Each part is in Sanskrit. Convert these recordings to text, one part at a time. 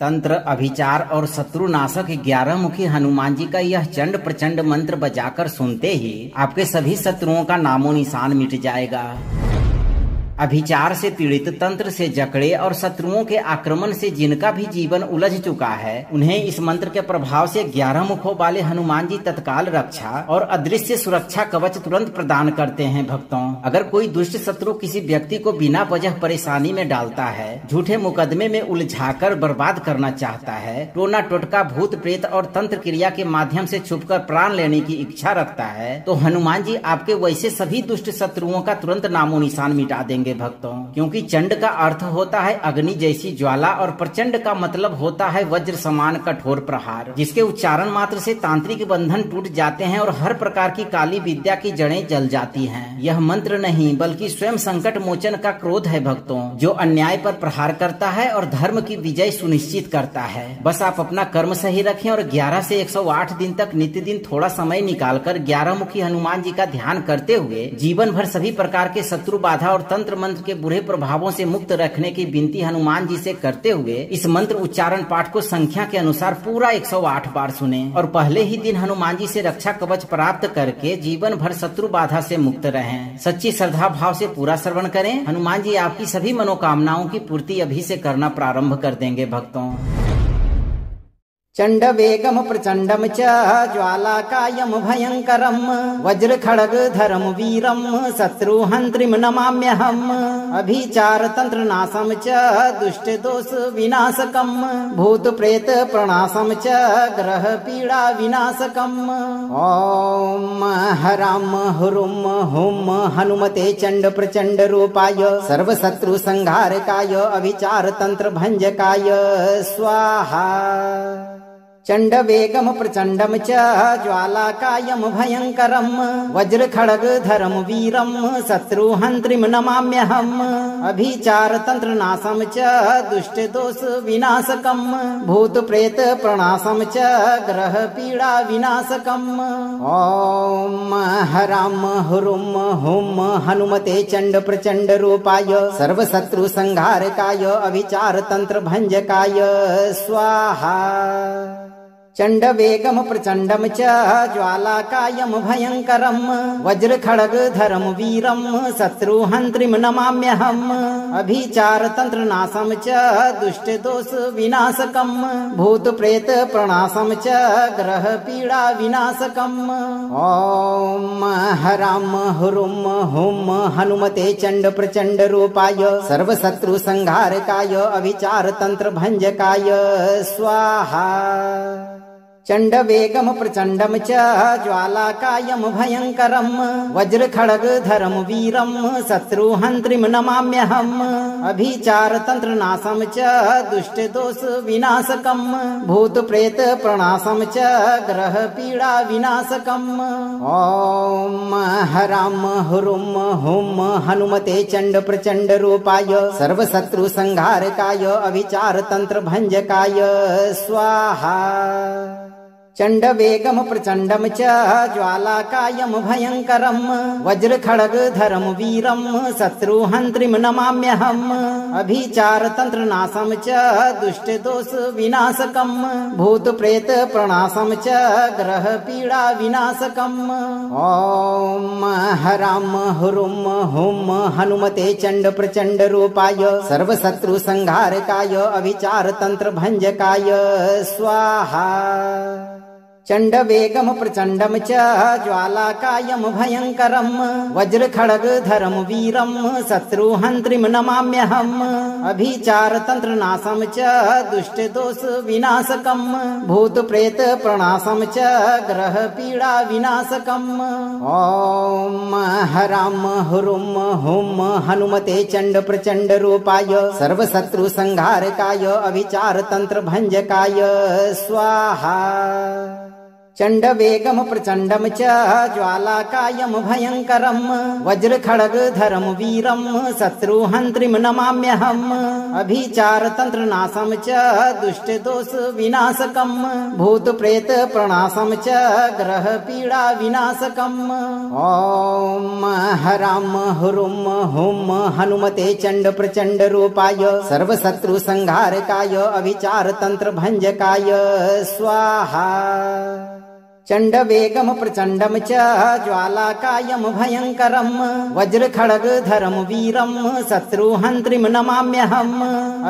तंत्र, अभिचार और शत्रुनाशक 11 मुखी हनुमान जी का यह चंड प्रचंड मंत्र बजाकर सुनते ही आपके सभी शत्रुओं का नामो निशान मिट जाएगा। अभिचार से पीड़ित, तंत्र से जकड़े और शत्रुओं के आक्रमण से जिनका भी जीवन उलझ चुका है, उन्हें इस मंत्र के प्रभाव से 11 मुखों वाले हनुमान जी तत्काल रक्षा और अदृश्य सुरक्षा कवच तुरंत प्रदान करते हैं। भक्तों, अगर कोई दुष्ट शत्रु किसी व्यक्ति को बिना वजह परेशानी में डालता है, झूठे मुकदमे में उलझाकर बर्बाद करना चाहता है, टोना टोटका, भूत प्रेत और तंत्र क्रिया के माध्यम से छुपकर प्राण लेने की इच्छा रखता है, तो हनुमान जी आपके वैसे सभी दुष्ट शत्रुओं का तुरंत नामो निशान मिटा देंगे। भक्तों, क्योंकि चंड का अर्थ होता है अग्नि जैसी ज्वाला और प्रचंड का मतलब होता है वज्र समान कठोर प्रहार, जिसके उच्चारण मात्र से तांत्रिक बंधन टूट जाते हैं और हर प्रकार की काली विद्या की जड़ें जल जाती हैं। यह मंत्र नहीं बल्कि स्वयं संकट मोचन का क्रोध है भक्तों, जो अन्याय पर प्रहार करता है और धर्म की विजय सुनिश्चित करता है। बस आप अपना कर्म सही रखें और 11 से 108 दिन तक नित्य दिन थोड़ा समय निकालकर 11 मुखी हनुमान जी का ध्यान करते हुए जीवन भर सभी प्रकार के शत्रु बाधा और तंत्र मंत्र के बुरे प्रभावों से मुक्त रखने की विनती हनुमान जी से करते हुए इस मंत्र उच्चारण पाठ को संख्या के अनुसार पूरा 108 बार सुने और पहले ही दिन हनुमान जी से रक्षा कवच प्राप्त करके जीवन भर शत्रु बाधा से मुक्त रहें। सच्ची श्रद्धा भाव से पूरा श्रवण करें। हनुमान जी आपकी सभी मनोकामनाओं की पूर्ति अभी से करना प्रारंभ कर देंगे। भक्तों, चंड वेगम प्रचंडम च ज्वालाकायम भयंकरम वज्र खड़ग धरम वीरम शत्रु हंत्रिम नमाम्यहम अभिचार तंत्र नाशम च दुष्ट दोष विनाशकम भूत प्रेत प्रणाशम च ग्रह पीड़ा विनाशकम। ओम हराम हुरुम हुम हनुमते चंड प्रचंड रूपाय सर्व शत्रु संहारकाय अभिचार तंत्र भंजकाय स्वाहा। चंड वेगम प्रचंडम च ज्वालाकायम भयंकरम वज्र खड़ग धरम वीरम शत्रु हंत्रिम नमाम्यहम अभिचार तंत्र नाशम च दुष्ट दोष विनाशकम भूत प्रेत प्रणाशम च ग्रह पीड़ा विनाशकम। ओम हराम हुरुम हुम हनुमते चंड प्रचंड रूपाय सर्व शत्रु संहारकाय अभिचार तंत्र भंजकाय स्वाहा। चंड वेगम प्रचंडम च ज्वालाकायम भयंकरम वज्र खड़ग धरम वीरम शत्रु हंत्रिम नमाम्यहम अभिचार तंत्र नाशम च दुष्ट दोष विनाशकम भूत प्रेत प्रणाशम च ग्रह पीड़ा विनाशकम। ओम हराम हुरुम हुम हनुमते चंड प्रचंड रूपाय सर्व शत्रु संहारकाय अभिचार तंत्र भंजकाय स्वाहा। चंड वेगम प्रचंडम च ज्वालाकायम भयंकरम वज्र खड़ग धरम वीरम शत्रु हंत्रिम नमाम्यहम अभिचार तंत्र नाशम च दुष्ट दोष विनाशकम भूत प्रेत प्रणाशम च ग्रह पीड़ा विनाशकम। ओम हराम हुरुम हुम हनुमते चंड प्रचंड रूपाय सर्व शत्रु संहारकाय अभिचार तंत्र भंजकाय स्वाहा। चंड वेगम प्रचंडम च ज्वालाकायम भयंकरम वज्र खड़ग धरम वीरम शत्रु हंत्रिम नमाम्यहम अभिचार तंत्र नाशम च दुष्ट दोष विनाशकम भूत प्रेत प्रणाशम च ग्रह पीड़ा विनाशकम। ओम हराम हुरुम हुम हनुमते चंड प्रचंड रूपाय सर्व शत्रु संहारकाय अभिचार तंत्र भंजकाय स्वाहा। चंड वेगम प्रचंडम च ज्वालाकायम भयंकरम वज्र खड़ग धरम वीरम शत्रु हंत्रिम नमाम्यहम अभिचार तंत्र नाशम च दुष्ट दोष विनाशकम भूत प्रेत प्रणाशम च ग्रह पीड़ा विनाशकम। ओम हराम हुरुम हुम हनुमते चंड प्रचंड रूपाय सर्व शत्रु संहारकाय अभिचार तंत्र भंजकाय स्वाहा। चंड वेगम प्रचंडम च ज्वालाकायम भयंकरम वज्र खड़ग धरम वीरम शत्रुहंत्रिम नमाम्यहम अभिचार तंत्र नाशम च दुष्ट दोष विनाशकम भूत प्रेत प्रणाशम च ग्रह पीड़ा विनाशकम। ओम हराम हुरुम हुम हनुमते चंड प्रचंड रूपाय सर्व शत्रु संहारकाय अभिचार तंत्र भंजकाय स्वाहा। चंड वेगम प्रचंडम च ज्वालाकायम भयंकरम वज्र खड़ग धरम वीरम शत्रुहंत्रिम नमाम्यहम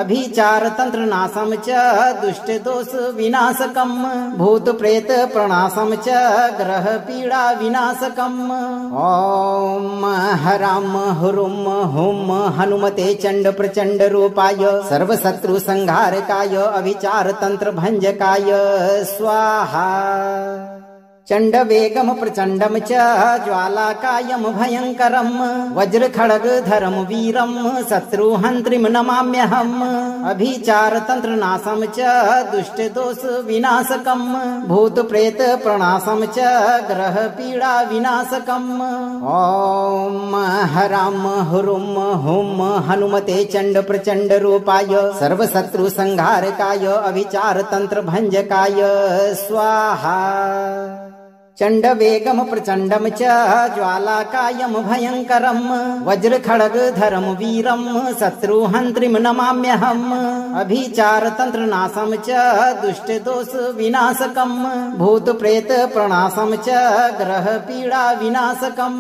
अभिचार तंत्र नाशम च दुष्ट दोष विनाशकम भूत प्रेत प्रणाशम च ग्रह पीड़ा विनाशकम। ओम हराम हुरुम हुम हनुमते चंड प्रचंड रूपाय सर्व शत्रु संहारकाय अभिचार तंत्र भंजकाय स्वाहा। चंड वेगम प्रचंडम च ज्वालाकायम भयंकरम वज्र खड़ग धरम वीरम शत्रुहंत्रिम नमाम्यहम अभिचार तंत्र नाशम च दुष्ट दोष विनाशकम भूत प्रेत प्रणाशम च ग्रह पीड़ा विनाशकम। ओम हराम हुरुम हुम हनुमते चंड प्रचंड रूपाय सर्व शत्रु संहारकाय अभिचार तंत्र भंजकाय स्वाहा। चंड वेगम प्रचंडम च ज्वालाकायम भयंकरम वज्र खड़ग धरम वीरम शत्रुहंत्रिम नमाम्यहम अभिचार तंत्र नाशम च दुष्ट दोष विनाशकम भूत प्रेत प्रणाशम च ग्रह पीड़ा विनाशकम।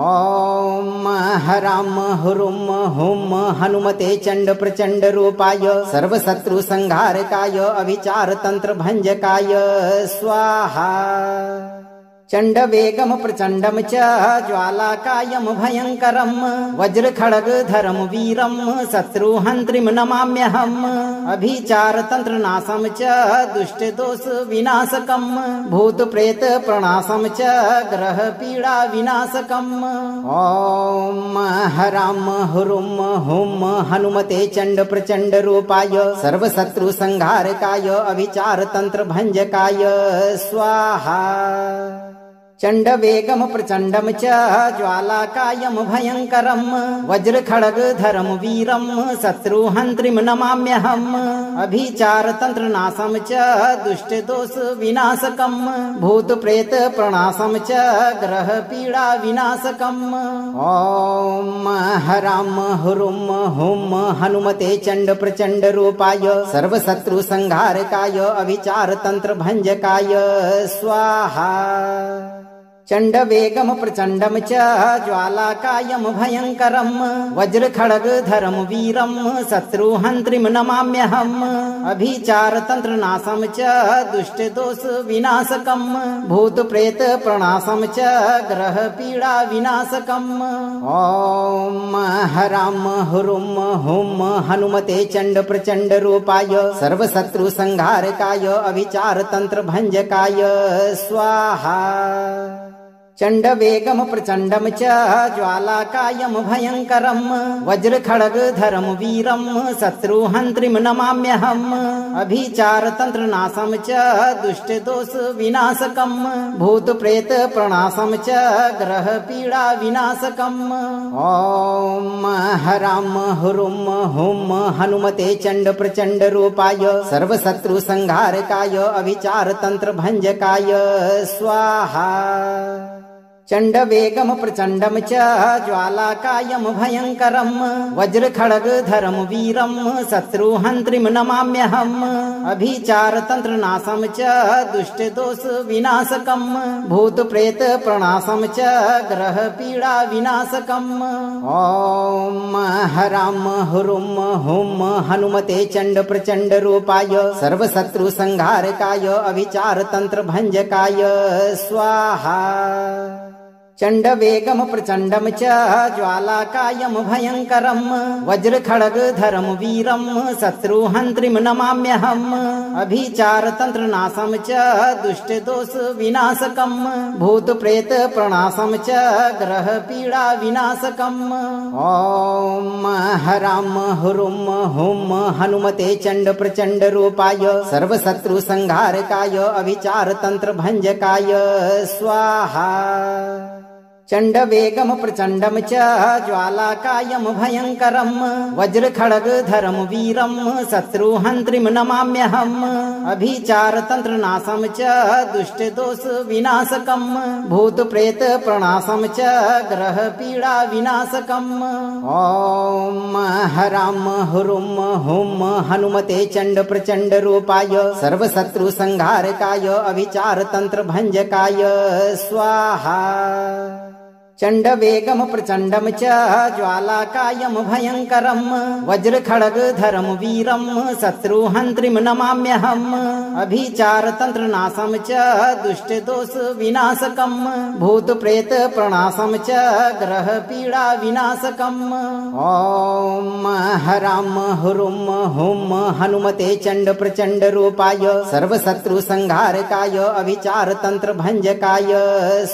ओम हराम हुरुम हुम हनुमते चंड प्रचंड रूपाय सर्व शत्रु संहारकाय अभिचार तंत्र भंजकाय स्वाहा। चंड वेगम प्रचंडम च ज्वालाकायम भयंकरम वज्र खड़ग धरम वीरम शत्रुहंत्रिम नमाम्यहम अभिचार तंत्र नाशम च दुष्ट दोष विनाशकम भूत प्रेत प्रणाशम च ग्रह पीड़ा विनाशकम। ओम हराम हुरुम हुम हनुमते चंड प्रचंड रूपाय सर्व शत्रु संहारकाय अभिचार तंत्र भंजकाय स्वाहा। चंड वेगम प्रचंडम च ज्वालाकायम भयंकरम वज्र खड़ग धरम वीरम शत्रुहंत्रिम नमाम्यहम अभिचार तंत्र नाशम च दुष्ट दोष विनाशकम भूत प्रेत प्रणाशम च ग्रह पीड़ा विनाशकम। ओम हराम हुरुम हुम हनुमते चंड प्रचंड रूपाय सर्व शत्रु संहारकाय अभिचार तंत्र भंजकाय स्वाहा। चंड वेगम प्रचंडम च ज्वालाकायम भयंकरम वज्र खड़ग धरम वीरम शत्रुहंत्रिम नमाम्यहम अभिचार तंत्र नाशम च दुष्ट दोष विनाशकम भूत प्रेत प्रणाशम च ग्रह पीड़ा विनाशकम। ओम हराम हुरुम हुम हनुमते चंड प्रचंड रूपाय सर्व शत्रु संहारकाय अभिचार तंत्र भंजकाय स्वाहा। चंड वेगम प्रचंडम च ज्वालाकायम भयंकरम वज्र खड़ग धरम वीरम शत्रुहंत्रिम नमाम्यहम अभिचार तंत्र नाशम च दुष्ट दोष विनाशकम भूत प्रेत प्रणाशम च ग्रह पीड़ा विनाशकम। ओम हराम हुरुम हुम हनुमते चंड प्रचंड रूपाय सर्व शत्रु संहारकाय अभिचार तंत्र भंजकाय स्वाहा। चंड वेगम प्रचंडम च ज्वालाकायम भयंकरम वज्र खड़ग धरम वीरम शत्रुहंत्रिम नमाम्यहम अभिचार तंत्र नाशम च दुष्ट दोष विनाशकम भूत प्रेत प्रणाशम च ग्रह पीड़ा विनाशकम। ओम हराम हुरुम हुम हनुमते चंड प्रचंड रूपाय सर्व शत्रु संहारकाय अभिचार तंत्र भंजकाय स्वाहा। चंड वेगम प्रचंडम च ज्वालाकायम भयंकरम वज्र खड़ग धरम वीरम शत्रुहंत्रिम नमाम्यहम अभिचार तंत्र नाशम च दुष्ट दोष विनाशकम भूत प्रेत प्रणाशम च ग्रह पीड़ा विनाशकम। ओम हराम हुरुम हुम हनुमते चंड प्रचंड रूपाय सर्व शत्रु संहारकाय अभिचार तंत्र भंजकाय स्वाहा। चंड वेगम प्रचंडम च ज्वालाकायम भयंकरम वज्र खड़ग धरम वीरम शत्रुहंत्रिम नमाम्यहम अभिचार तंत्र नाशम च दुष्ट दोष विनाशकम भूत प्रेत प्रणाशम च ग्रह पीड़ा विनाशकम। ओम हराम हुरुम हुम हनुमते चंड प्रचंड रूपाय सर्व शत्रु संहारकाय अभिचार तंत्र भंजकाय स्वाहा। चंड वेगम प्रचंडम च ज्वालाकायम भयंकरम वज्र खड़ग धरम वीरम शत्रुहंत्रिम नमाम्यहम अभिचार तंत्र नाशम च दुष्ट दोष विनाशकम भूत प्रेत प्रणाशम च ग्रह पीड़ा विनाशकम। ओम हराम हुरुम हुम हनुमते चंड प्रचंड रूपाय सर्व शत्रु संहारकाय अभिचार तंत्र भंजकाय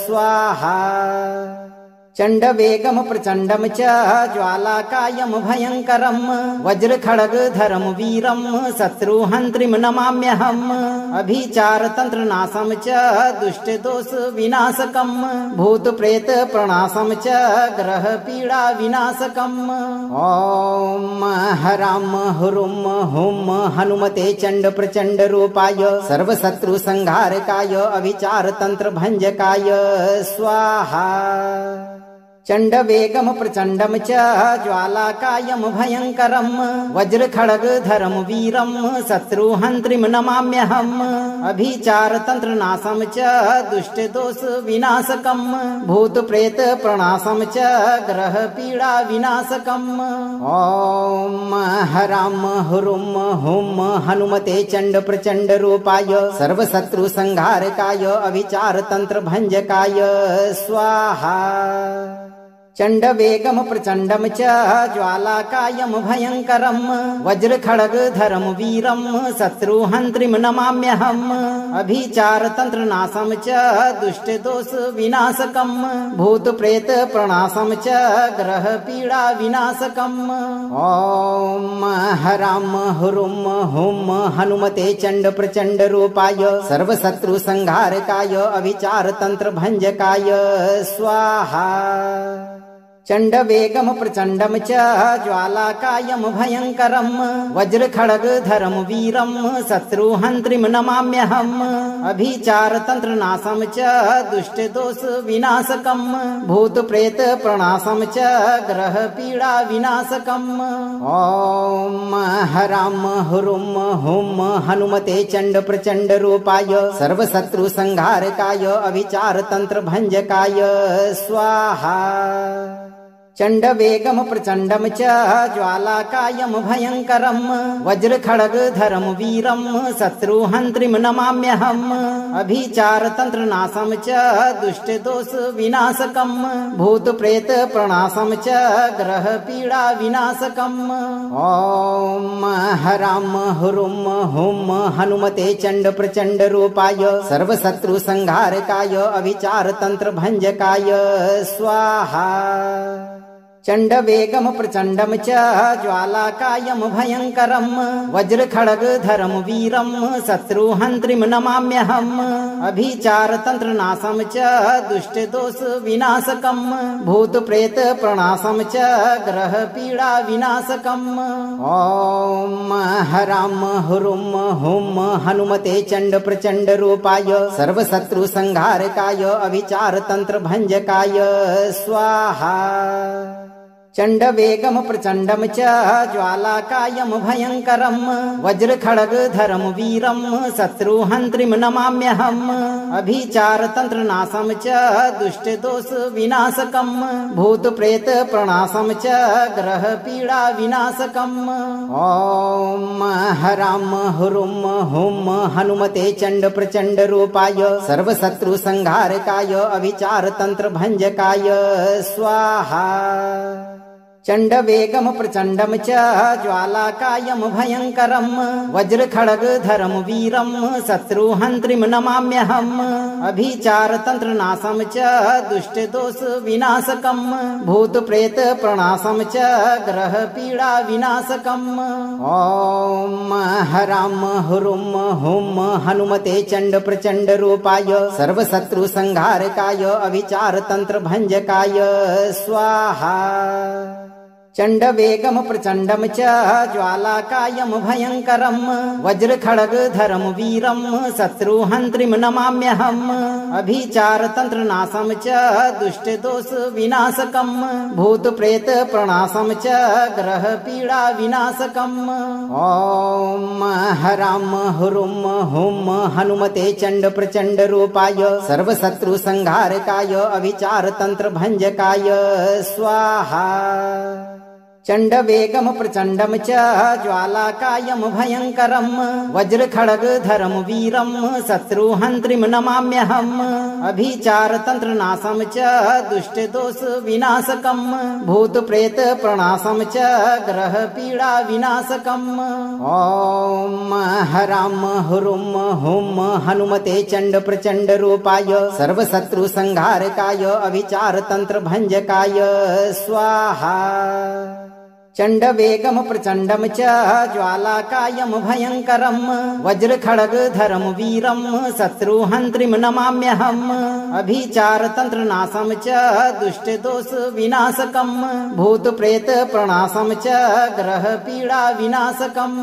स्वाहा। चंड वेगम प्रचंडम च ज्वालाकायम भयंकरम वज्र खड़ग धरम वीरम शत्रुहंत्रिम नमाम्यहम अभिचार तंत्र नाशम च दुष्ट दोष विनाशकम भूत प्रेत प्रणाशम च ग्रह पीड़ा विनाशकम। ओम हराम हुरुम हुम हनुमते चंड प्रचंड रूपाय सर्व शत्रु संहारकाय अभिचार तंत्र भंजकाय स्वाहा। चंड वेगम प्रचंडम च ज्वालाकायम भयंकरम वज्र खड़ग धरम वीरम शत्रुहंत्रिम नमाम्यहम अभिचार तंत्र नाशम च दुष्ट दोष विनाशकम भूत प्रेत प्रणाशम च ग्रह पीड़ा विनाशकम। ओम हराम हुरुम हुम हनुमते चंड प्रचंड रूपाय सर्व शत्रु संहारकाय अभिचार तंत्र भंजकाय स्वाहा। चंड वेगम प्रचंडम च ज्वालाकायम भयंकरम वज्र खड़ग धरम वीरम शत्रुहंत्रिम नमाम्यहम अभिचार तंत्र नाशम च दुष्ट दोष विनाशकम भूत प्रेत प्रणाशम च ग्रह पीड़ा विनाशकम। ओम हराम हुरुम हुम हनुमते चंड प्रचंड रूपाय सर्व शत्रु संहारकाय अभिचार तंत्र भंजकाय स्वाहा। चंड वेगम प्रचंडम च ज्वालाकायम भयंकरम वज्र खड़ग धरम वीरम शत्रुहंत्रिम नमाम्यहम अभिचार तंत्र नाशम च दुष्ट दोष विनाशकम भूत प्रेत प्रणाशम च ग्रह पीड़ा विनाशकम। ओम हराम हुरुम हुम हनुमते चंड प्रचंड रूपाय सर्व शत्रु संहारकाय अभिचार तंत्र भंजकाय स्वाहा। चंड वेगम प्रचंडम च ज्वालाकायम भयंकरम वज्र खड़ग धरम वीरम शत्रुहंत्रिम नमाम्यहम अभिचार तंत्र नाशम च दुष्ट दोष विनाशकम भूत प्रेत प्रणाशम च ग्रह पीड़ा विनाशकम। ओम हराम हुरुम हुम हनुमते चंड प्रचंड रूपाय सर्व शत्रु संहारकाय अभिचार तंत्र भंजकाय स्वाहा। चंड वेगम प्रचंडम च ज्वालाकायम भयंकरम वज्र खड़ग धरम वीरम शत्रुहंत्रिम नमाम्यहम अभिचार तंत्र नाशम च दुष्ट दोष विनाशकम भूत प्रेत प्रणाशम च ग्रह पीड़ा विनाशकम। ओम हराम हुरुम हुम हनुमते चंड प्रचंड रूपाय सर्व शत्रु संहारकाय अभिचार तंत्र भंजकाय स्वाहा। चंड वेगम प्रचंडम च ज्वालाकायम भयंकरम वज्र खड़ग धरम वीरम शत्रुहंत्रिम नमाम्यहम अभिचार तंत्र नाशम च दुष्ट दोष विनाशकम भूत प्रेत प्रणाशम च ग्रह पीड़ा विनाशकम। ओम हराम हुरुम हुम हनुमते चंड प्रचंड रूपाय सर्व शत्रु संहारकाय अभिचार तंत्र भंजकाय स्वाहा। चंड वेगम प्रचंडम च ज्वालाकायम भयंकरम वज्र खड़ग धरम वीरम शत्रुहंत्रिम नमाम्यहम अभिचार तंत्र नाशम च दुष्ट दोष विनाशकम भूत प्रेत प्रणाशम च ग्रह पीड़ा विनाशकम। ओम हराम हुरुम हुम हनुमते चंड प्रचंड रूपाय सर्व शत्रु संहारकाय अभिचार तंत्र भंजकाय स्वाहा। चंड वेगम प्रचंडम च ज्वालाकायम भयंकरम वज्र खड़ग धरम वीरम शत्रुहंत्रिम नमाम्यहम अभिचार तंत्र नाशम च दुष्ट दोष विनाशकम भूत प्रेत प्रणाशम च ग्रह पीड़ा विनाशकम। ओम हराम हुरुम हुम हनुमते चंड प्रचंड रूपाय सर्व शत्रु संहारकाय अभिचार तंत्र भंजकाय स्वाहा। चंड वेगम प्रचंडम च ज्वालाकायम भयंकरम वज्र खड़ग धरम वीरम शत्रुहंत्रिम नमाम्यहम अभिचार तंत्र नाशम च दुष्ट दोष विनाशकम भूत प्रेत प्रणाशम च ग्रह पीड़ा विनाशकम। ओम हराम हुरुम हुम हनुमते चंड प्रचंड रूपाय सर्व शत्रु संहारकाय अभिचार तंत्र भंजकाय स्वाहा। चंड वेगम प्रचंडम च ज्वालाकायम भयंकरम वज्र खड़ग धरम वीरम शत्रुहंत्रिम नमाम्यहम अभिचार तंत्र नाशम च दुष्ट दोष विनाशकम भूत प्रेत प्रणाशम च ग्रह पीड़ा विनाशकम।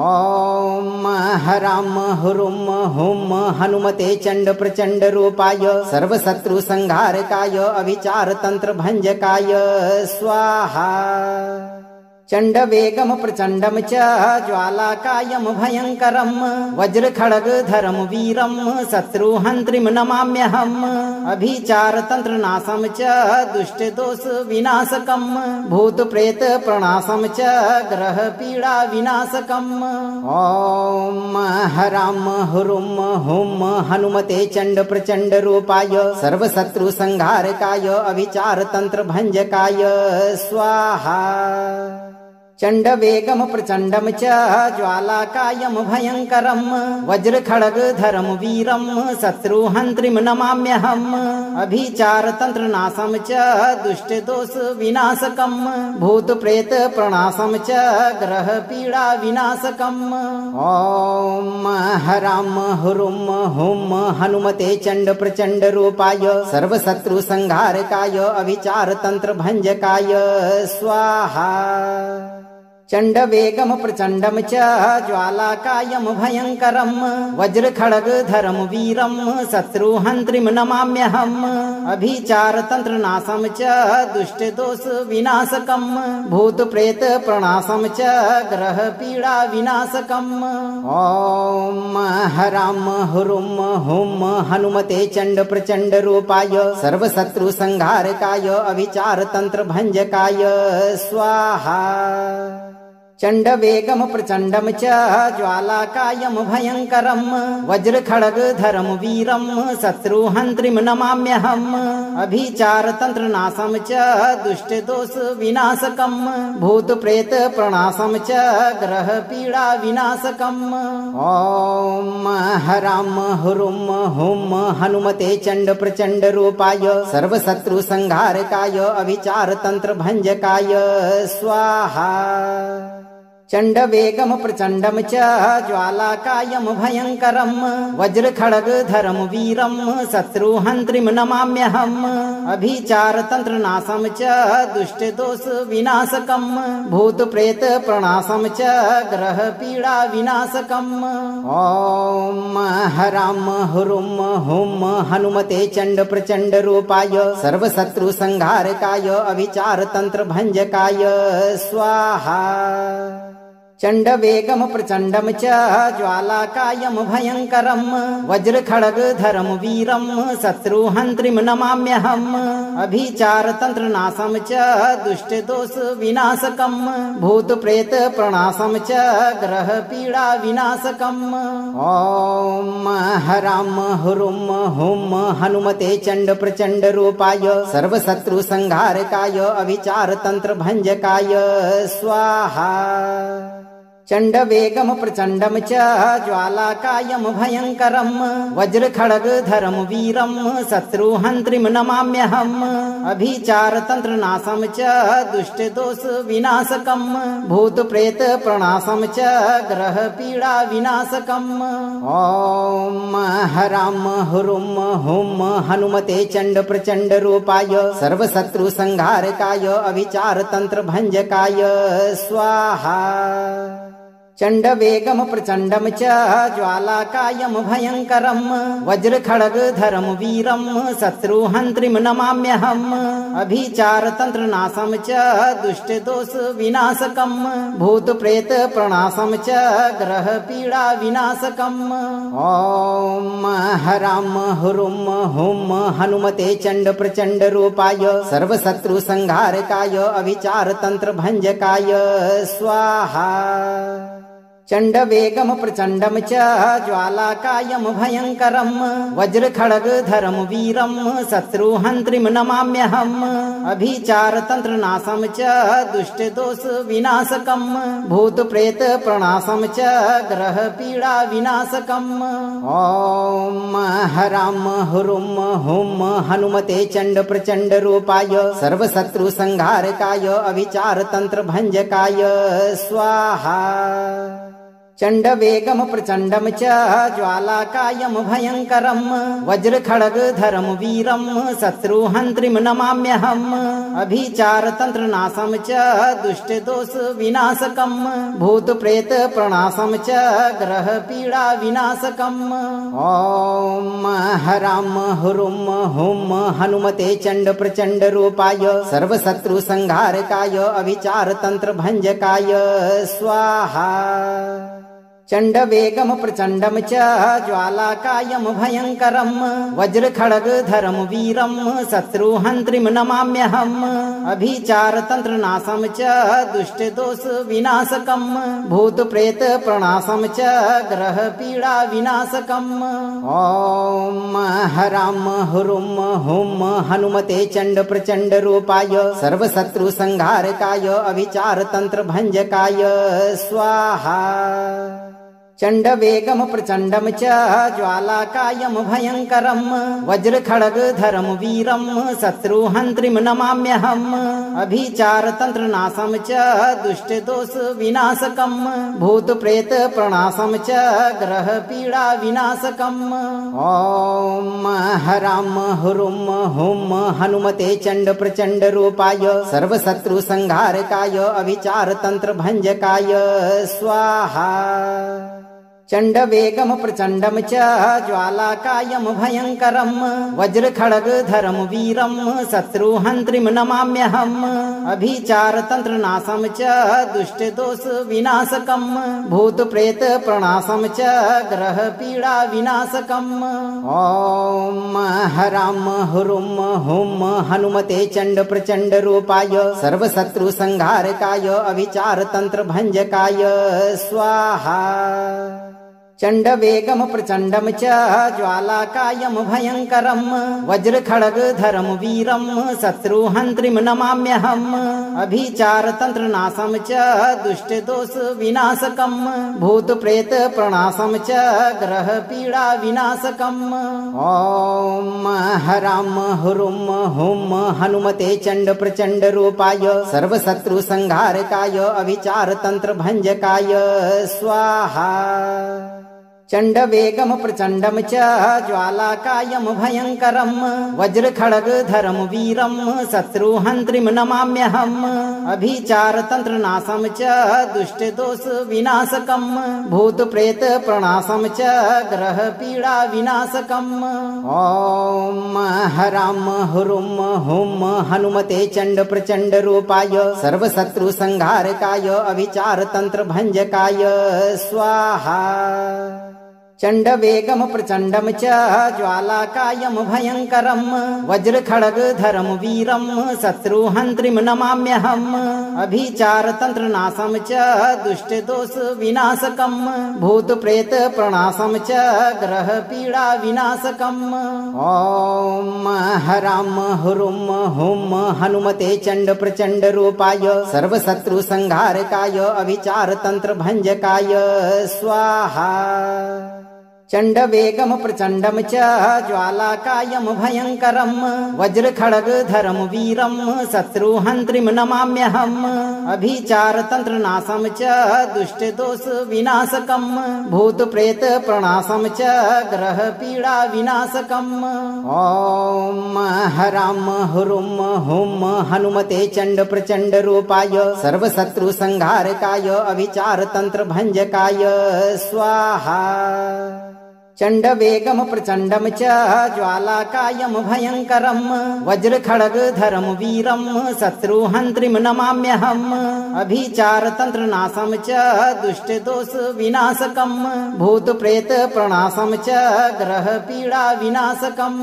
ओम हराम हुरुम हुम हनुमते चंड प्रचंड रूपाय सर्व शत्रु संहारकाय अभिचार तंत्र भंजकाय स्वाहा। चंड वेगम प्रचंडम च ज्वालाकायम भयंकरम वज्र खड़ग धरम वीरम शत्रुहंत्रिम नमाम्यहम अभिचार तंत्र नाशम च दुष्ट दोष विनाशकम भूत प्रेत प्रणाशम च ग्रह पीड़ा विनाशकम। ओम हराम हुरुम हुम हनुमते चंड प्रचंड रूपाय सर्व शत्रु संहारकाय अभिचार तंत्र भंजकाय स्वाहा। चंड वेगम प्रचंडम च ज्वालाकायम भयंकरम वज्र खड़ग धरम वीरम शत्रुहंत्रिम नमाम्यहम अभिचार तंत्र नाशम च दुष्ट दोष विनाशकम भूत प्रेत प्रणाशम च ग्रह पीड़ा विनाशकम। ओम हराम हुरुम हुम हनुमते चंड प्रचंड रूपाय सर्व शत्रु संहारकाय अभिचार तंत्र भंजकाय स्वाहा। चंड वेगम प्रचंडम च ज्वालाकायम भयंकरम वज्र खड़ग धरम वीरम शत्रुहंत्रिम नमाम्यहम अभिचार तंत्र नाशम च दुष्ट दोष विनाशकम भूत प्रेत प्रणाशम च ग्रह पीड़ा विनाशकम। ओम हराम हुरुम हुम हनुमते चंड प्रचंड रूपाय सर्व शत्रु संहारकाय अभिचार तंत्र भंजकाय स्वाहा। चंड वेगम प्रचंडम च ज्वालाकायम भयंकरम वज्र खड़ग धरम वीरम शत्रुहंत्रिम नमाम्यहम अभिचार तंत्र नाशम च दुष्ट दोष विनाशकम भूत प्रेत प्रणाशम च ग्रह पीड़ा विनाशकम। ओम हराम हुरुम हुम हनुमते चंड प्रचंड रूपाय सर्व शत्रु संहारकाय अभिचार तंत्र भंजकाय स्वाहा। चंड वेगम प्रचंडम च ज्वालाकायम भयंकरम वज्र खड़ग धरम वीरम शत्रुहंत्रिम नमाम्यहम अभिचार तंत्र नाशम च दुष्ट दोष विनाशकम भूत प्रेत प्रणाशम च ग्रह पीड़ा विनाशकम। ओम हराम हुरुम हुम हनुमते चंड प्रचंड रूपाय सर्व शत्रु संहारकाय अभिचार तंत्र भंजकाय स्वाहा। चंड वेगम प्रचंडम च ज्वालाकायम भयंकरम वज्र खड़ग धरम वीरम शत्रुहंत्रिम नमाम्यहम अभिचार तंत्र नाशम च दुष्ट दोष विनाशकम भूत प्रेत प्रणाशम च ग्रह पीड़ा विनाशकम। ओम हराम हुरुम हुम हनुमते चंड प्रचंड रूपाय सर्व शत्रु संहारकाय अभिचार तंत्र भंजकाय स्वाहा। चंड वेगम प्रचंडम च ज्वालाकायम भयंकरम वज्र खड़ग धरम वीरम शत्रुहंत्रिम नमाम्यहम अभिचार तंत्र नाशम च दुष्ट दोष विनाशकम भूत प्रेत प्रणाशम च ग्रह पीड़ा विनाशकम। ओम हराम हुरुम हुम हनुमते चंड प्रचंड रूपाय सर्व शत्रु संहारकाय अभिचार तंत्र भंजकाय स्वाहा। चंड वेगम प्रचंडम च ज्वालाकायम भयंकरम वज्र खड़ग धरम वीरम शत्रुहंत्रिम नमाम्यहम अभिचार तंत्र नाशम च दुष्ट दोष विनाशकम भूत प्रेत प्रणाशम च ग्रह पीड़ा विनाशकम। ओम हराम हुरुम हुम हनुमते चंड प्रचंड रूपाय सर्व शत्रु संहारकाय अभिचार तंत्र भंजकाय स्वाहा। चंड वेगम प्रचंडम च ज्वालाकायम भयंकरम वज्र खड़ग धरम वीरम शत्रुहंत्रिम नमाम्यहम अभिचार तंत्र नाशम च दुष्ट दोष विनाशकम भूत प्रेत प्रणाशम च ग्रह पीड़ा विनाशकम। ओम हराम हुरुम हुम हनुमते चंड प्रचंड रूपाय सर्व शत्रु संहारकाय अभिचार तंत्र भंजकाय स्वाहा। चंड वेगम प्रचंडम च ज्वालाकायम भयंकरम वज्र खड़ग धरम वीरम शत्रुहंत्रिम नमाम्यहम अभिचार तंत्र नाशम च दुष्ट दोष विनाशकम भूत प्रेत प्रणाशम च ग्रह पीड़ा विनाशकम। ओम हराम हुरुम हुम हनुमते चंड प्रचंड रूपाय सर्व शत्रु संहारकाय अभिचार तंत्र भंजकाय स्वाहा। चंड वेगम प्रचंडम च ज्वालाकायम भयंकरम वज्र खड़ग धरम वीरम शत्रुहंत्रिम नमाम्यहम अभिचार तंत्र नाशम च दुष्ट दोष विनाशकम भूत प्रेत प्रणाशम च ग्रह पीड़ा विनाशकम। ओम हराम हुरुम हुम हनुमते चंड प्रचंड रूपाय सर्व शत्रु संहारकाय अभिचार तंत्र भंजकाय स्वाहा। चंड वेगम प्रचंडम च ज्वालाकायम भयंकरम वज्र खड़ग धरम वीरम शत्रुहंत्रिम नमाम्यहम अभिचार तंत्र नाशम च दुष्ट दोष विनाशकम भूत प्रेत प्रणाशम च ग्रह पीड़ा विनाशकम। ओम हराम हुरुम हुम हनुमते चंड प्रचंड रूपाय सर्व शत्रु संहारकाय अभिचार तंत्र भंजकाय स्वाहा। चंड वेगम प्रचंडम च ज्वालाकायम भयंकरम वज्र खड़ग धरम वीरम शत्रुहंत्रिम नमाम्यहम अभिचार तंत्र नाशम च दुष्ट दोष विनाशकम भूत प्रेत प्रणाशम च ग्रह पीड़ा विनाशकम। ओम हराम हुरुम हुम हनुमते चंड प्रचंड रूपाय सर्व शत्रु संहारकाय अभिचार तंत्र भंजकाय स्वाहा। चण्डवेगं प्रचण्डं च ज्वालाकायं भयङ्करं वज्रखड्गधरं वीरं शत्रुहन्त्रीं नमाम्यहम् अभिचारतन्त्रनाशं च दुष्टदोषविनाशकं भूतप्रेतप्रणाशं च ग्रहपीडाविनाशकम् ॐ हरां हुरुं हुं हनुमते चण्डप्रचण्डरूपाय सर्वशत्रुसंहारकाय अभिचारतन्त्रभञ्जकाय स्वाहा। चण्डवेगं प्रचण्डं च ज्वालाकायं भयङ्करं वज्रखड्गधरं वीरं शत्रुहन्त्रीं नमाम्यहम् अभिचारतन्त्रनाशं च दुष्टदोषविनाशकं भूतप्रेतप्रणाशं च ग्रहपीडाविनाशकम् ॐ हरां हुरुं हुं हनुमते चण्डप्रचण्डरूपाय सर्वशत्रुसंहारकाय अभिचारतन्त्रभञ्जकाय स्वाहा। चण्डवेगं प्रचण्डं च ज्वालाकायं भयङ्करं वज्रखड्गधरं वीरं शत्रुहन्त्रीं नमाम्यहम् अभिचारतन्त्रनाशं च दुष्टदोषविनाशकं भूतप्रेतप्रणाशं च ग्रहपीडाविनाशकम् ॐ हरां हुरुं हुं हनुमते चण्डप्रचण्डरूपाय सर्वशत्रुसंहारकाय अभिचारतन्त्रभञ्जकाय स्वाहा। चण्डवेगं प्रचण्डं च ज्वालाकायं भयङ्करं वज्रखड्गधरं वीरं शत्रुहन्त्रीं नमाम्यहम् अभिचारतन्त्रनाशं च दुष्टदोषविनाशकं भूतप्रेतप्रणाशं च ग्रहपीडाविनाशकम् ॐ हरां हुरुं हुं हनुमते चण्डप्रचण्डरूपाय सर्वशत्रुसंहारकाय अभिचारतन्त्रभञ्जकाय स्वाहा। चण्डवेगं प्रचण्डं च ज्वालाकायं भयङ्करं वज्रखड्गधरं वीरं शत्रुहन्त्रीं नमाम्यहम् अभिचारतन्त्रनाशं च दुष्टदोषविनाशकं भूतप्रेतप्रणाशं च ग्रहपीडाविनाशकम्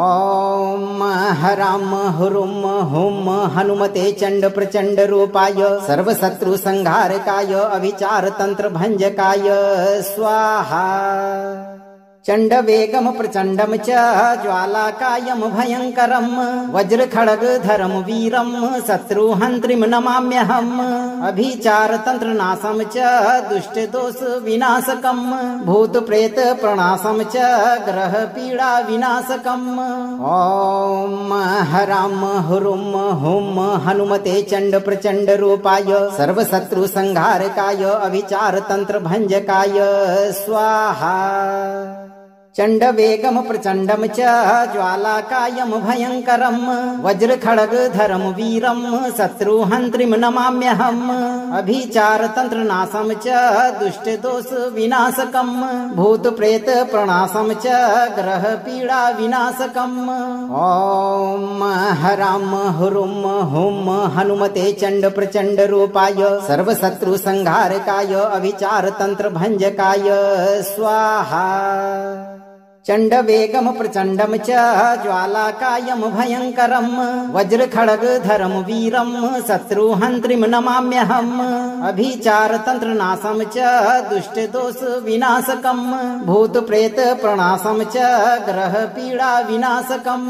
ॐ हरां हुरुं हुं हनुमते चण्डप्रचण्डरूपाय सर्वशत्रुसंहारकाय अभिचारतन्त्रभञ्जकाय स्वाहा। चण्डवेगं प्रचण्डं च ज्वालाकायं भयङ्करं वज्रखड्गधरं वीरं शत्रुहन्त्रीं नमाम्यहम् अभिचारतन्त्रनाशं च दुष्टदोषविनाशकं भूतप्रेतप्रणाशं च ग्रहपीडाविनाशकम् ॐ हरां हुरुं हुं हनुमते चण्डप्रचण्डरूपाय सर्वशत्रुसंहारकाय अभिचारतन्त्रभञ्जकाय स्वाहा। चण्डवेगं प्रचण्डं च ज्वालाकायं भयङ्करं वज्रखड्गधरं वीरं शत्रुहन्त्रीं नमाम्यहम् अभिचारतन्त्रनाशं च दुष्टदोषविनाशकं भूतप्रेतप्रणाशं च ग्रहपीडाविनाशकम् ॐ हरां हुरुं हुं हनुमते चण्डप्रचण्डरूपाय सर्वशत्रुसंहारकाय अभिचारतन्त्रभञ्जकाय स्वाहा। चण्डवेगं प्रचण्डं च ज्वालाकायं भयङ्करं वज्रखड्गधरं वीरं शत्रुहन्त्रीं नमाम्यहम् अभिचारतन्त्रनाशं च दुष्टदोषविनाशकं भूतप्रेतप्रणाशं च ग्रहपीडाविनाशकम्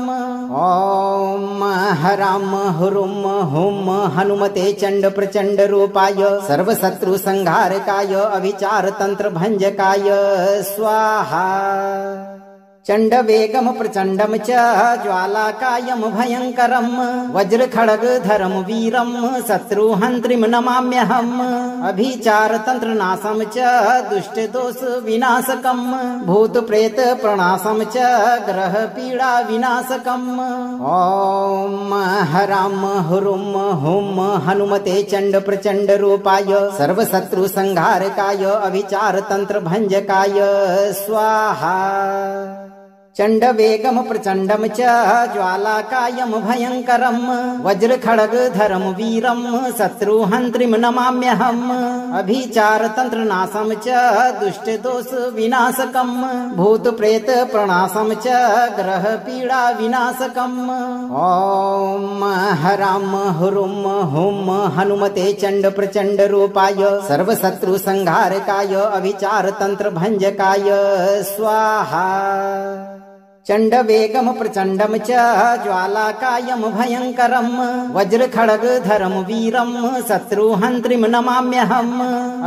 ॐ हरां हुरुं हुं हनुमते चण्डप्रचण्डरूपाय सर्वशत्रुसंहारकाय अभिचारतन्त्रभञ्जकाय स्वाहा। चण्डवेगं प्रचण्डं च ज्वालाकायं भयङ्करं वज्रखड्गधरं वीरं शत्रुहन्त्रीं नमाम्यहम् अभिचारतन्त्रनाशं च दुष्टदोषविनाशकं भूतप्रेतप्रणाशं च ग्रहपीडाविनाशकम् ॐ हरां हुरुं हुं हनुमते चण्डप्रचण्डरूपाय सर्वशत्रुसंहारकाय अभिचारतन्त्रभञ्जकाय स्वाहा। चंड वेगम प्रचंडम च ज्वालाकायम भयंकरम वज्र खड़ग धरम वीरम शत्रुहंत्रिम नमाम्यहम अभिचार तंत्र नाशम च दुष्ट दोष विनाशकम भूत प्रेत प्रणाशम च ग्रह पीड़ा विनाशकम। ओम हराम हुरुम हुम हनुमते चंड प्रचंड रूपाय सर्व शत्रु संहारकाय अभिचार तंत्र भंजकाय स्वाहा। चंड वेगम प्रचंडम च ज्वालाकायम भयंकरम वज्र खड़ग धरम वीरम शत्रुहंत्रिम नमाम्यहम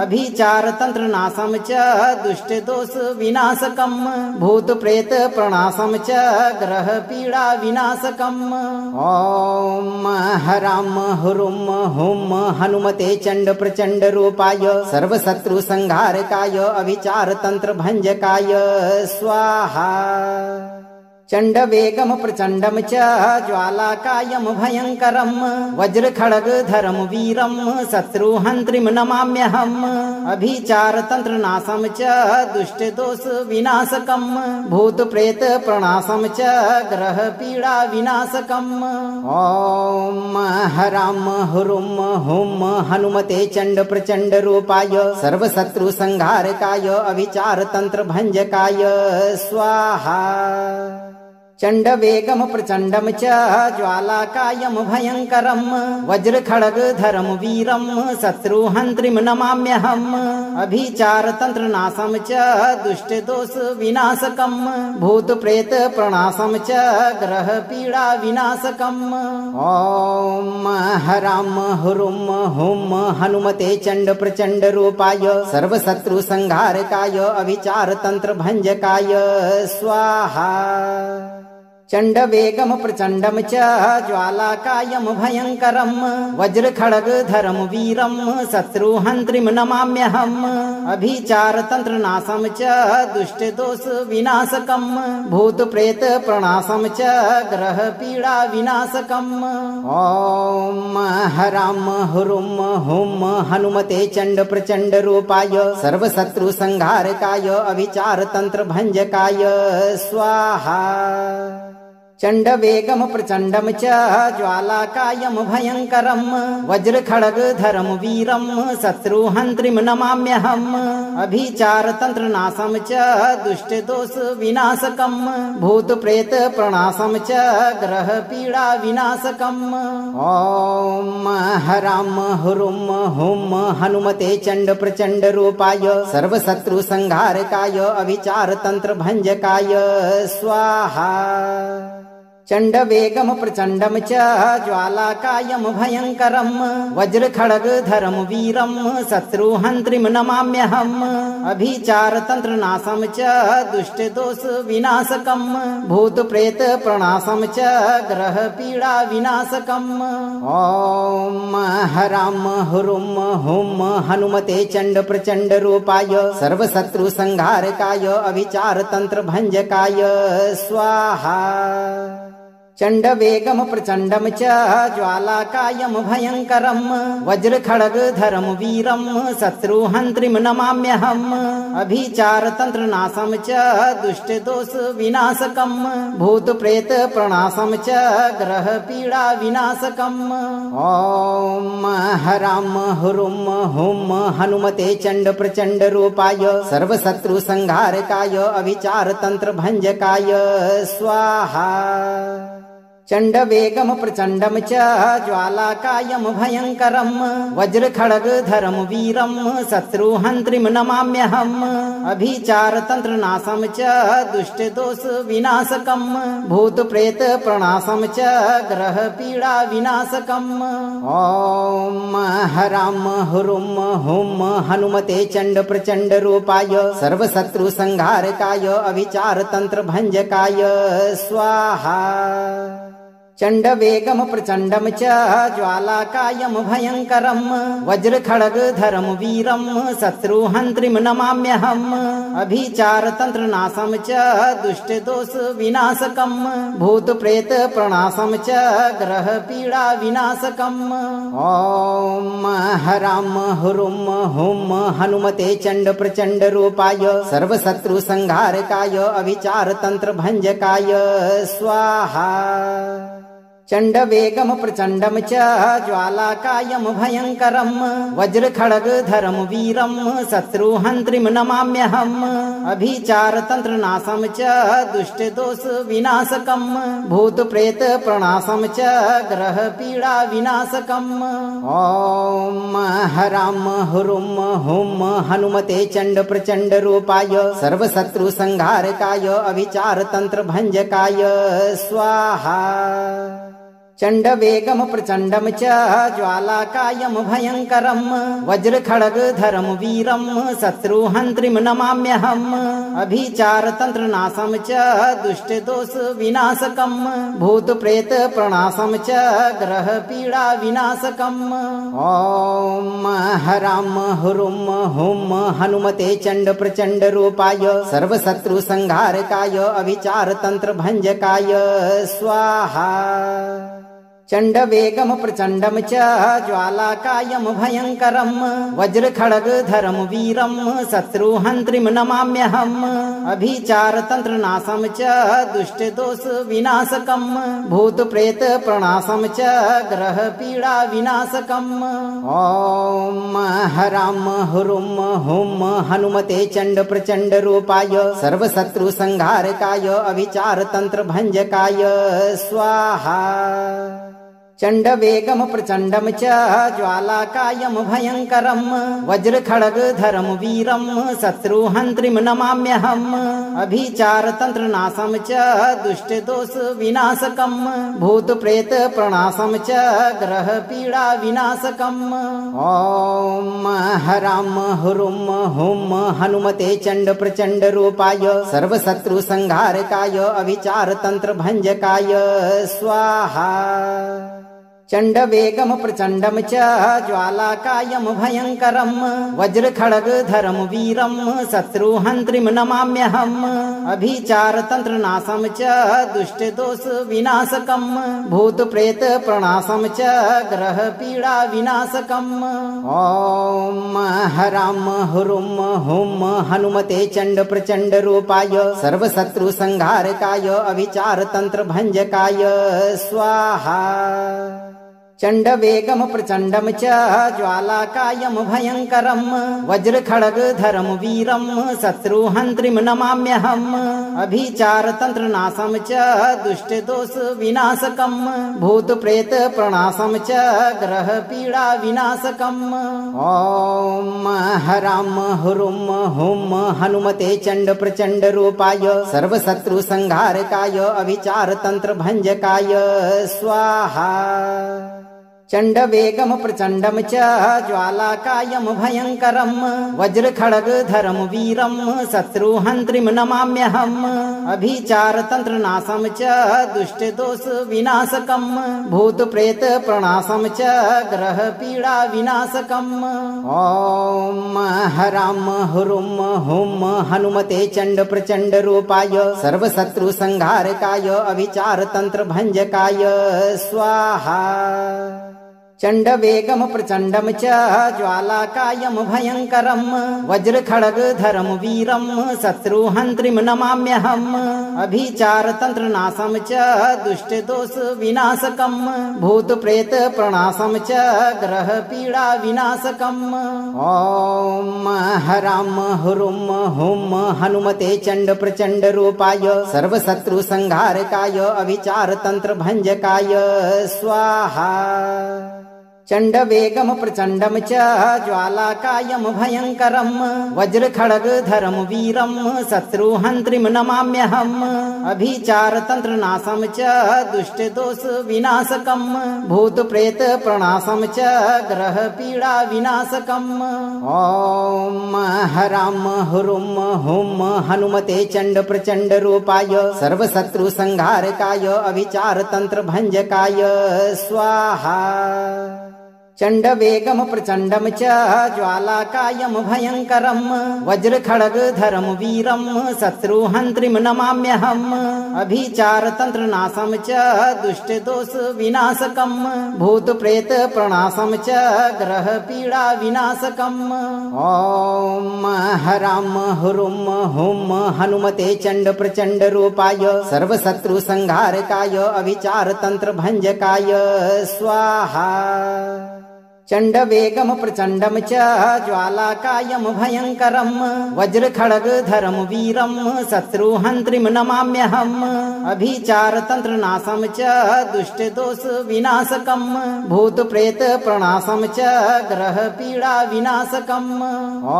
अभिचार तंत्र नाशम च दुष्ट दोष विनाशकम भूत प्रेत प्रणाशम च ग्रह पीड़ा विनाशकम। ओम हराम हुरुम हुम हनुमते चंड प्रचंड रूपाय सर्व शत्रु संहारकाय अभिचार तंत्र भंजकाय स्वाहा। चंड वेगम प्रचंडम च ज्वालाकायम भयंकरम वज्र खड़ग धरम वीरम शत्रुहंत्रिम नमाम्यहम अभिचार तंत्र नाशम च दुष्ट दोष विनाशकम भूत प्रेत प्रणाशम च ग्रह पीड़ा विनाशकम। ओम हराम हुरुम हुम हनुमते चंड प्रचंड रूपाय सर्व शत्रु संहारकाय अभिचार तंत्र भंजकाय स्वाहा। चंड वेगम प्रचंडम च ज्वालाकायम भयंकरम वज्र खड़ग धरम वीरम शत्रुहंत्रिम नमाम्यहम अभिचार तंत्र नाशम च दुष्ट दोष विनाशकम भूत प्रेत प्रणाशम च ग्रह पीड़ा विनाशकम। ओम हराम हुरुम हुम हनुमते चंड प्रचंड रूपाय सर्व शत्रु संहारकाय अभिचार तंत्र भंजकाय स्वाहा। चंड वेगम प्रचंडम च ज्वालाकायम भयंकरम वज्र खड़ग धरम वीरम शत्रुहंत्रिम नमाम्यहम अभिचार तंत्र नाशम च दुष्ट दोष विनाशकम भूत प्रेत प्रणाशम च ग्रह पीड़ा विनाशकम। ओम हराम हुरुम हुम हनुमते चंड प्रचंड रूपाय सर्व शत्रु संहारकाय अभिचार तंत्र भंजकाय स्वाहा। चंड वेगम प्रचंडम च ज्वालाकायम भयंकरम वज्र खड़ग धरम वीरम शत्रुहंत्रिम नमाम्यहम अभिचार तंत्र नाशम च दुष्ट दोष विनाशकम भूत प्रेत प्रणाशम च ग्रह पीड़ा विनाशकम। ओम हराम हुरुम हुम हनुमते चंड प्रचंड रूपाय सर्व शत्रु संहारकाय अभिचार तंत्र भंजकाय स्वाहा। चंड वेगम प्रचंडम च ज्वालाकायम भयंकरम वज्र खड़ग धरम वीरम शत्रुहंत्रिम नमाम्यहम अभिचार तंत्र नाशम च दुष्ट दोष विनाशकम भूत प्रेत प्रणाशम च ग्रह पीड़ा विनाशकम। ओम हराम हुरुम हुम हनुमते चंड प्रचंड रूपाय सर्व शत्रु संहारकाय अभिचार तंत्र भंजकाय स्वाहा। चंड वेगम प्रचंडम च ज्वालाकायम भयंकरम वज्र खड़ग धरम वीरम शत्रुहंत्रिम नमाम्यहम अभिचार तंत्र नाशम च दुष्ट दोष विनाशकम भूत प्रेत प्रणाशम च ग्रह पीड़ा विनाशकम। ओम हराम हुरुम हुम हनुमते चंड प्रचंड रूपाय सर्व शत्रु संहारकाय अभिचार तंत्र भंजकाय स्वाहा। चंड वेगम प्रचंडम च ज्वालाकायम भयंकरम वज्र खड़ग धरम वीरम शत्रुहंत्रिम नमाम्यहम अभिचार तंत्र नाशम च दुष्ट दोष विनाशकम भूत प्रेत प्रणाशम च ग्रह पीड़ा विनाशकम। ओम हराम हुरुम हुम हनुमते चंड प्रचंड रूपाय सर्व शत्रु संहारकाय अभिचार तंत्र भंजकाय स्वाहा। चंड वेगम प्रचंडम च ज्वालाकायम भयंकरम वज्र खड़ग धरम वीरम शत्रुहंत्रिम नमाम्यहम अभिचार तंत्र नाशम च दुष्ट दोष विनाशकम भूत प्रेत प्रणाशम च ग्रह पीड़ा विनाशकम। ओम हराम हुरुम हुम हनुमते चंड प्रचंड रूपाय सर्व शत्रु संहारकाय अभिचार तंत्र भंजकाय स्वाहा। चंड वेगम प्रचंडम च ज्वालाकायम भयंकरम वज्र खड़ग धरम वीरम शत्रुहंत्रिम नमाम्यहम अभिचार तंत्र नाशम च दुष्ट दोष विनाशकम भूत प्रेत प्रणाशम च ग्रह पीड़ा विनाशकम। ओम हराम हुरुम हुम हनुमते चंड प्रचंड रूपाय सर्व शत्रु संहारकाय अभिचार तंत्र भंजकाय स्वाहा। चंड वेगम प्रचंडम च ज्वालाकायम भयंकरम वज्र खड़ग धरम वीरम शत्रुहंत्रिम नमाम्यहम अभिचार तंत्र नाशम च दुष्ट दोष विनाशकम भूत प्रेत प्रणाशम च ग्रह पीड़ा विनाशकम। ओम हराम हुरुम हुम हनुमते चंड प्रचंड रूपाय सर्व शत्रु संहारकाय अभिचार तंत्र भंजकाय स्वाहा। चंड वेगम प्रचंडम च ज्वालाकायम भयंकरम वज्र खड़ग धरम वीरम शत्रुहंत्रिम नमाम्यहम अभिचार तंत्र नाशम च दुष्ट दोष विनाशकम भूत प्रेत प्रणाशम च ग्रह पीड़ा विनाशकम। ओम हराम हुरुम हुम हनुमते चंड प्रचंड रूपाय सर्व शत्रु संहारकाय अभिचार तंत्र भंजकाय स्वाहा। चंड वेगम प्रचंडम च ज्वालाकायम भयंकरम वज्र खड़ग धरम वीरम शत्रुहंत्रिम नमाम्यहम अभिचार तंत्र नाशम च दुष्ट दोष विनाशकम भूत प्रेत प्रणाशम च ग्रह पीड़ा विनाशकम। ओम हराम हुरुम हुम हनुमते चंड प्रचंड रूपाय सर्व शत्रु संहारकाय अभिचार तंत्र भंजकाय स्वाहा। चंड वेगम प्रचंडम च ज्वालाकायम भयंकरम वज्र खड़ग धरम वीरम शत्रुहंत्रिम नमाम्यहम अभिचार तंत्र नाशम च दुष्ट दोष विनाशकम भूत प्रेत प्रणाशम च ग्रह पीड़ा विनाशकम। ओम हराम हुरुम हुम हनुमते चंड प्रचंड रूपाय सर्व शत्रु संहारकाय अभिचार तंत्र भंजकाय स्वाहा। चंड वेगम प्रचंडम च ज्वालाकायम भयंकरम वज्र खड़ग धरम वीरम शत्रुहंत्रिम नमाम्यहम अभिचार तंत्र नाशम च दुष्ट दोष विनाशकम भूत प्रेत प्रणाशम च ग्रह पीड़ा विनाशकम। ओम हराम हुरुम हुम हनुमते चंड प्रचंड रूपाय सर्व शत्रु संहारकाय अभिचार तंत्र भंजकाय स्वाहा। चंड वेगम प्रचंडम च ज्वालाकायम भयंकरम वज्र खड़ग धरम वीरम शत्रुहंत्रिम नमाम्यहम अभिचार तंत्र नाशम च दुष्ट दोष विनाशकम भूत प्रेत प्रणाशम च ग्रह पीड़ा विनाशकम। ओम हराम हुरुम हुम हनुमते चंड प्रचंड रूपाय सर्व शत्रु संहारकाय अभिचार तंत्र भंजकाय स्वाहा। चंड वेगम प्रचंडम च ज्वालाकायम भयंकरम वज्र खड़ग धरम वीरम शत्रुहंत्रिम नमाम्यहम अभिचार तंत्र नाशम च दुष्ट दोष विनाशकम भूत प्रेत प्रणाशम च ग्रह पीड़ा विनाशकम। ओम हराम हुरुम हुम हनुमते चंड प्रचंड रूपाय सर्व शत्रु संहारकाय अभिचार तंत्र भंजकाय स्वाहा। चण्डवेगं प्रचण्डं च ज्वालाकायं भयङ्करं वज्रखड्गधरं वीरं शत्रुहन्त्रीं नमाम्यहम् अभिचारतन्त्रनाशं च दुष्टदोषविनाशकं भूतप्रेतप्रणाशं च ग्रहपीडाविनाशकम् ॐ हरां हुरुं हुं हनुमते चण्डप्रचण्डरूपाय सर्वशत्रुसंहारकाय अभिचारतन्त्रभञ्जकाय स्वाहा। चण्डवेगं प्रचण्डं च ज्वालाकायं भयङ्करं वज्रखड्गधरं वीरं शत्रुहन्त्रीं नमाम्यहम् अभिचारतन्त्रनाशं च दुष्टदोषविनाशकं भूतप्रेतप्रणाशं च ग्रहपीडाविनाशकम् ॐ हरां हुरुं हुं हनुमते चण्डप्रचण्डरूपाय सर्वशत्रुसंहारकाय अभिचारतन्त्रभञ्जकाय स्वाहा। चण्डवेगं प्रचण्डं च ज्वालाकायं भयङ्करं वज्रखड्गधरं वीरं शत्रुहन्त्रीं नमाम्यहम् अभिचारतन्त्रनाशं च दुष्टदोषविनाशकं भूतप्रेतप्रणाशं च ग्रहपीडाविनाशकम्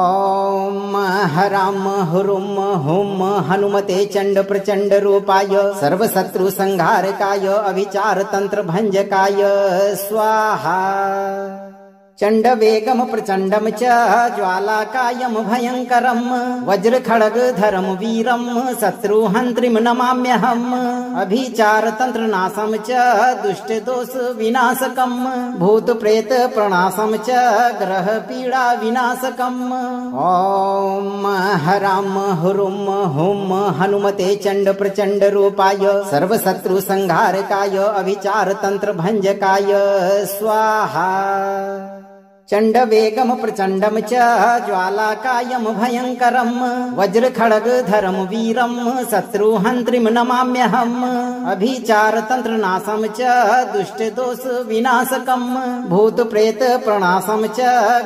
ॐ हरां हुरुं हुं हनुमते चण्डप्रचण्डरूपाय सर्वशत्रुसंहारकाय अभिचारतन्त्रभञ्जकाय स्वाहा। चण्डवेगं प्रचण्डं च ज्वालाकायं भयङ्करं वज्रखड्गधरं वीरं शत्रुहन्त्रीं नमाम्यहम् अभिचारतन्त्रनाशं च दुष्टदोषविनाशकं भूतप्रेतप्रणाशं च ग्रहपीडाविनाशकम् ॐ हरां हुरुं हुं हनुमते चण्डप्रचण्डरूपाय सर्वशत्रुसंहारकाय अभिचारतन्त्रभञ्जकाय स्वाहा। चण्डवेगं प्रचण्डं च ज्वालाकायं भयङ्करं वज्रखड्गधरं वीरं शत्रुहन्त्रीं नमाम्यहम् अभिचारतन्त्रनाशं च दुष्टदोषविनाशकं भूतप्रेतप्रणाशं च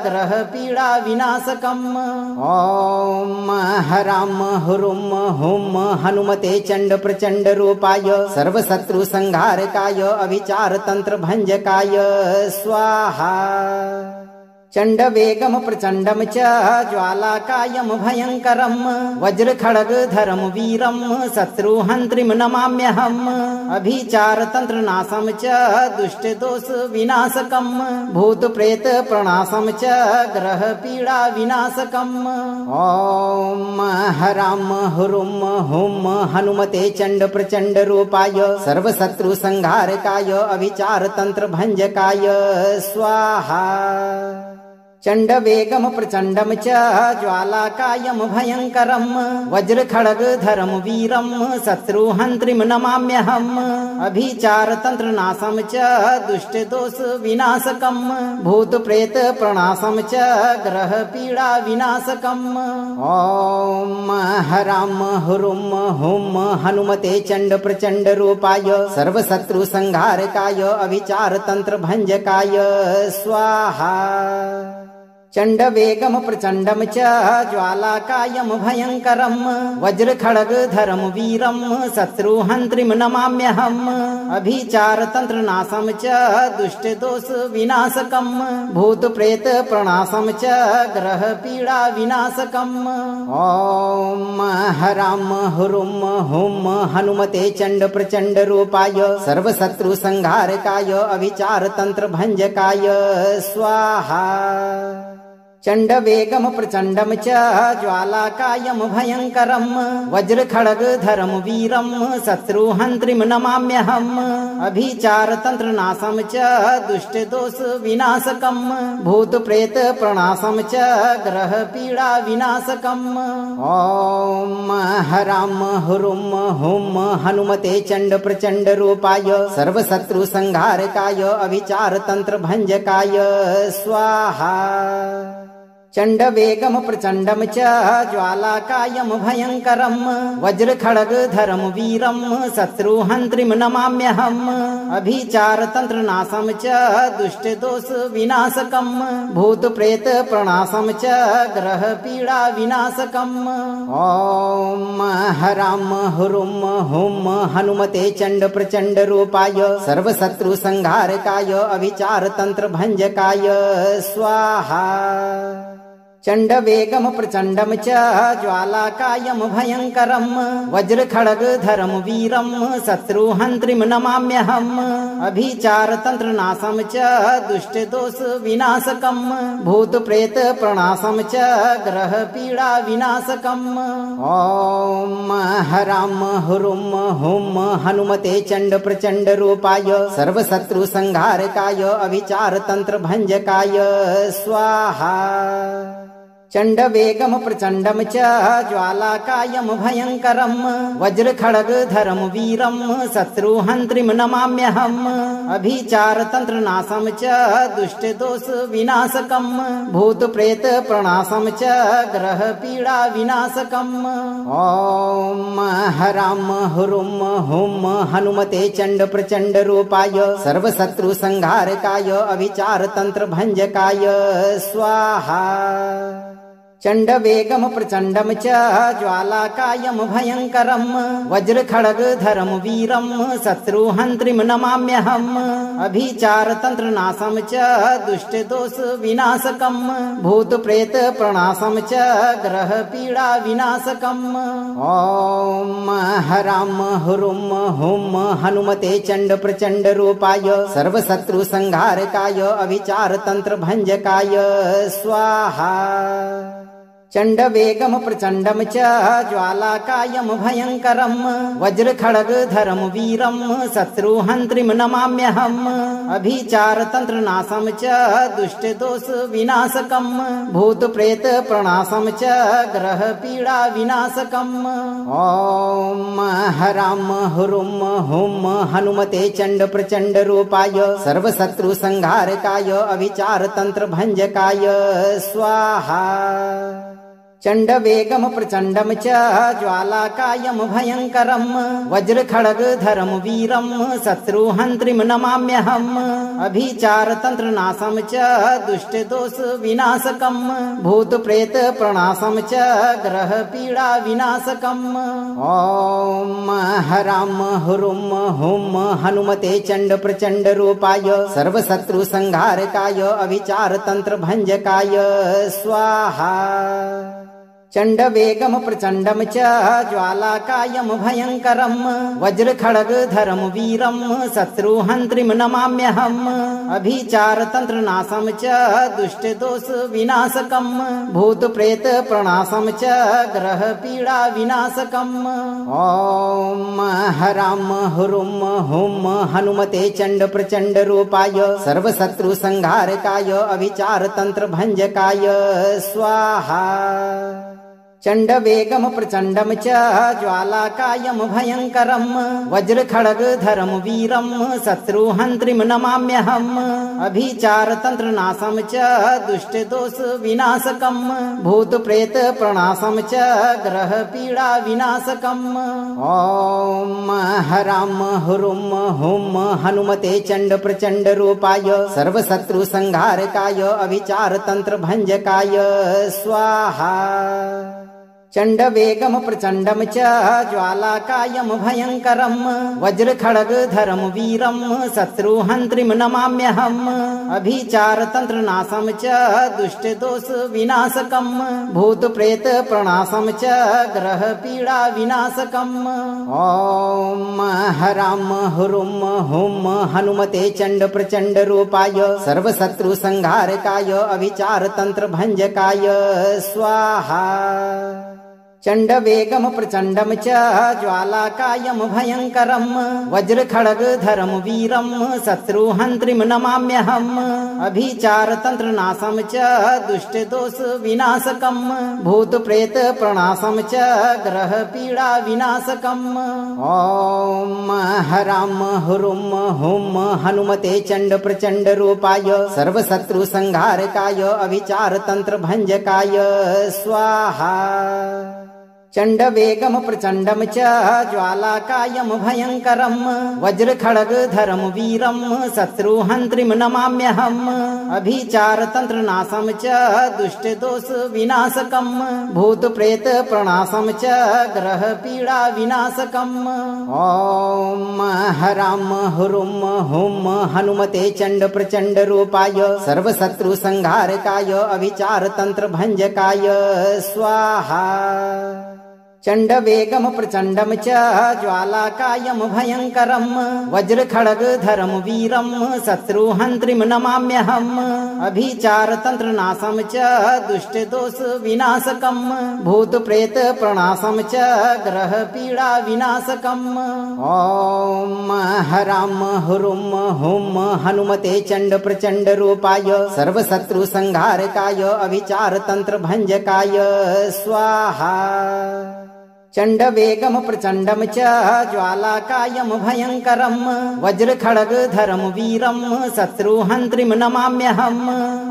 ग्रहपीडाविनाशकम् ॐ हरां हुरुं हुं हनुमते चण्डप्रचण्डरूपाय सर्वशत्रुसंहारकाय अभिचारतन्त्रभञ्जकाय स्वाहा। चण्डवेगं प्रचण्डं च ज्वालाकायं भयङ्करं वज्रखड्गधरं वीरं शत्रुहन्त्रीं नमाम्यहम् अभिचारतन्त्रनाशं च दुष्टदोषविनाशकं भूतप्रेतप्रणाशं च ग्रहपीडाविनाशकम् ॐ हरां हुरुं हुं हनुमते चण्डप्रचण्डरूपाय सर्वशत्रुसंहारकाय अभिचारतन्त्रभञ्जकाय स्वाहा। चण्डवेगं प्रचण्डं च ज्वालाकायं भयङ्करं वज्रखड्गधरं वीरं शत्रुहन्त्रीं नमाम्यहम् अभिचारतन्त्रनाशं च दुष्टदोषविनाशकं भूतप्रेतप्रणाशं च ग्रहपीडाविनाशकम् ॐ हरां हुरुं हुं हनुमते चण्डप्रचण्डरूपाय सर्वशत्रुसंहारकाय अभिचारतन्त्रभञ्जकाय स्वाहा। चण्डवेगं प्रचण्डं च ज्वालाकायं भयङ्करं वज्रखड्गधरं वीरं शत्रुहन्त्रीं नमाम्यहम् अभिचारतन्त्रनाशं च दुष्टदोषविनाशकं भूतप्रेतप्रणाशं च ग्रहपीडाविनाशकम् ॐ हरां हुरुं हुं हनुमते चण्डप्रचण्डरूपाय सर्वशत्रुसंहारकाय अभिचारतन्त्रभञ्जकाय स्वाहा। चण्डवेगं प्रचण्डं च ज्वालाकायं भयङ्करं वज्रखड्गधरं वीरं शत्रुहन्त्रीं नमाम्यहम् अभिचारतन्त्रनाशं च दुष्टदोषविनाशकं भूतप्रेतप्रणाशं च ग्रहपीडाविनाशकम् ॐ हरां हुरुं हुं हनुमते चण्डप्रचण्डरूपाय सर्वशत्रुसंहारकाय अभिचारतन्त्रभञ्जकाय स्वाहा। चण्डवेगं प्रचण्डं च ज्वालाकायं भयङ्करं वज्रखड्गधरं वीरं शत्रुहन्त्रीं नमाम्यहम् अभिचारतन्त्रनाशं च दुष्टदोषविनाशकं भूतप्रेतप्रणाशं च ग्रहपीडाविनाशकम् ॐ हराम हुरुम हुम हनुमते चंड प्रचंड रूपाय सर्वशत्रु संहारकाय अभिचार तंत्र भंजकाय स्वाहा। चंड वेगम प्रचंडम च ज्वालाकायम भयंकरम वज्र खड़ग धरम वीरम शत्रुहंत्रिम नमाम्यहम अभिचार तंत्र नाशम च दुष्ट दोष विनाशकम भूत प्रेत प्रणाशम च ग्रह पीड़ा विनाशकम। ओम हराम हुरुम हुम हनुमते चंड प्रचंड रूपाय सर्वशत्रु संहारकाय अभिचार तंत्र भंजकाय स्वाहा। चंड वेगम प्रचंडम च ज्वालाकायम भयंकरम वज्र खड़ग धरम वीरम शत्रुहंत्रिम नमाम्यहम अभिचार तंत्र नाशम च दुष्ट दोष विनाशकम भूत प्रेत प्रणाशम च ग्रह पीड़ा विनाशकम। ओम हराम हुरुम हुम हनुमते चंड प्रचंड रूपाय सर्वशत्रु संहारकाय अभिचार तंत्र भंजकाय स्वाहा। चंड वेगम प्रचंडम च ज्वालाकायम भयंकरम वज्र खड़ग धरम वीरम शत्रुहंत्रिम नमाम्यहम अभिचार तंत्र नाशम च दुष्ट दोष विनाशकम भूत प्रेत प्रणाशम च ग्रह पीड़ा विनाशकम। ओम हराम हुरुम हुम हनुमते चंड प्रचंड रूपाय सर्वशत्रु संहारकाय अभिचार तंत्र भंजकाय स्वाहा। चंड वेगम प्रचंडम च ज्वालाकायम भयंकरम वज्र खड़ग धरम वीरम शत्रुहंत्रिम नमाम्यहम अभिचार तंत्र नाशम च दुष्ट दोष विनाशकम भूत प्रेत प्रणाशम च ग्रह पीड़ा विनाशकम। ओम हराम हुरुम हुम हनुमते चंड प्रचंड रूपाय सर्वशत्रु संहारकाय अभिचार तंत्र भंजकाय स्वाहा। चंड वेगम प्रचंडम च ज्वालाकायम भयंकरम वज्र खड़ग धरम वीरम शत्रुहंत्रिम नमाम्यहम अभिचार तंत्र नाशम च दुष्ट दोष विनाशकम भूत प्रेत प्रणाशम च ग्रह पीड़ा विनाशकम। ओम हराम हुरुम हुम हनुमते चंड प्रचंड रूपाय सर्वशत्रु संहारकाय अभिचार तंत्र भंजकाय स्वाहा। चंड वेगम प्रचंडम च ज्वालाकायम भयंकरम वज्र खड़ग धरम वीरम शत्रुहंत्रिम नमाम्यहम अभिचार तंत्र नाशम च दुष्ट दोष विनाशकम भूत प्रेत प्रणाशम च ग्रह पीड़ा विनाशकम। ओम हराम हुरुम हुम हनुमते चंड प्रचंड रूपाय सर्वशत्रु संहारकाय अभिचार तंत्र भंजकाय स्वाहा। चंड वेगम प्रचंडम च ज्वालाकायम भयंकरम वज्र खड़ग धरम वीरम शत्रुहंत्रिम नमाम्यहम अभिचार तंत्र नाशम च दुष्ट दोष विनाशकम भूत प्रेत प्रणाशम च ग्रह पीड़ा विनाशकम। ओम हराम हुरुम हुम हनुमते चंड प्रचंड रूपाय सर्वशत्रु संहारकाय अभिचार तंत्र भंजकाय स्वाहा। चंड वेगम प्रचंडम च ज्वालाकायम भयंकरम वज्र खड़ग धरम वीरम शत्रुहंत्रिम नमाम्यहम अभिचार तंत्र नाशम च दुष्ट दोष विनाशकम भूत प्रेत प्रणाशम च ग्रह पीड़ा विनाशकम। ओम हराम हुरुम हुम हनुमते चंड प्रचंड रूपाय सर्वशत्रु संहारकाय अभिचार तंत्र भंजकाय स्वाहा। चंड वेगम प्रचंडम च ज्वालाकायम भयंकरम वज्र खड़ग धरम वीरम शत्रुहंत्रिम नमाम्यहम अभिचार तंत्र नाशम च दुष्ट दोष विनाशकम भूत प्रेत प्रणाशम च ग्रह पीड़ा विनाशकम। ओम हराम हुरुम हुम हनुमते चंड प्रचंड रूपाय सर्वशत्रु संहारकाय अभिचार तंत्र भंजकाय स्वाहा। चण्डवेगं प्रचण्डं च ज्वालाकायं भयङ्करं वज्रखड्गधरं वीरं शत्रुहन्त्रीं नमाम्यहम् अभिचारतन्त्रनाशं च दुष्टदोषविनाशकं भूतप्रेतप्रणाशं च ग्रहपीडाविनाशकम् ॐ हरां हुरुं हुं हनुमते चण्डप्रचण्डरूपाय सर्वशत्रुसंहारकाय अभिचारतन्त्रभञ्जकाय स्वाहा। चण्डवेगं प्रचण्डं च ज्वालाकायं भयङ्करं वज्रखड्गधरं वीरं शत्रुहन्त्रीं नमाम्यहम् अभिचारतन्त्रनाशं च दुष्टदोषविनाशकं भूतप्रेतप्रणाशं च ग्रहपीडाविनाशकम् ॐ हरां हुरुं हुं हनुमते चण्डप्रचण्डरूपाय सर्वशत्रुसंहारकाय अभिचारतन्त्रभञ्जकाय स्वाहा। चण्डवेगं प्रचण्डं च ज्वालाकायं भयङ्करं वज्रखड्गधरं वीरं शत्रुहन्त्रीं नमाम्यहम्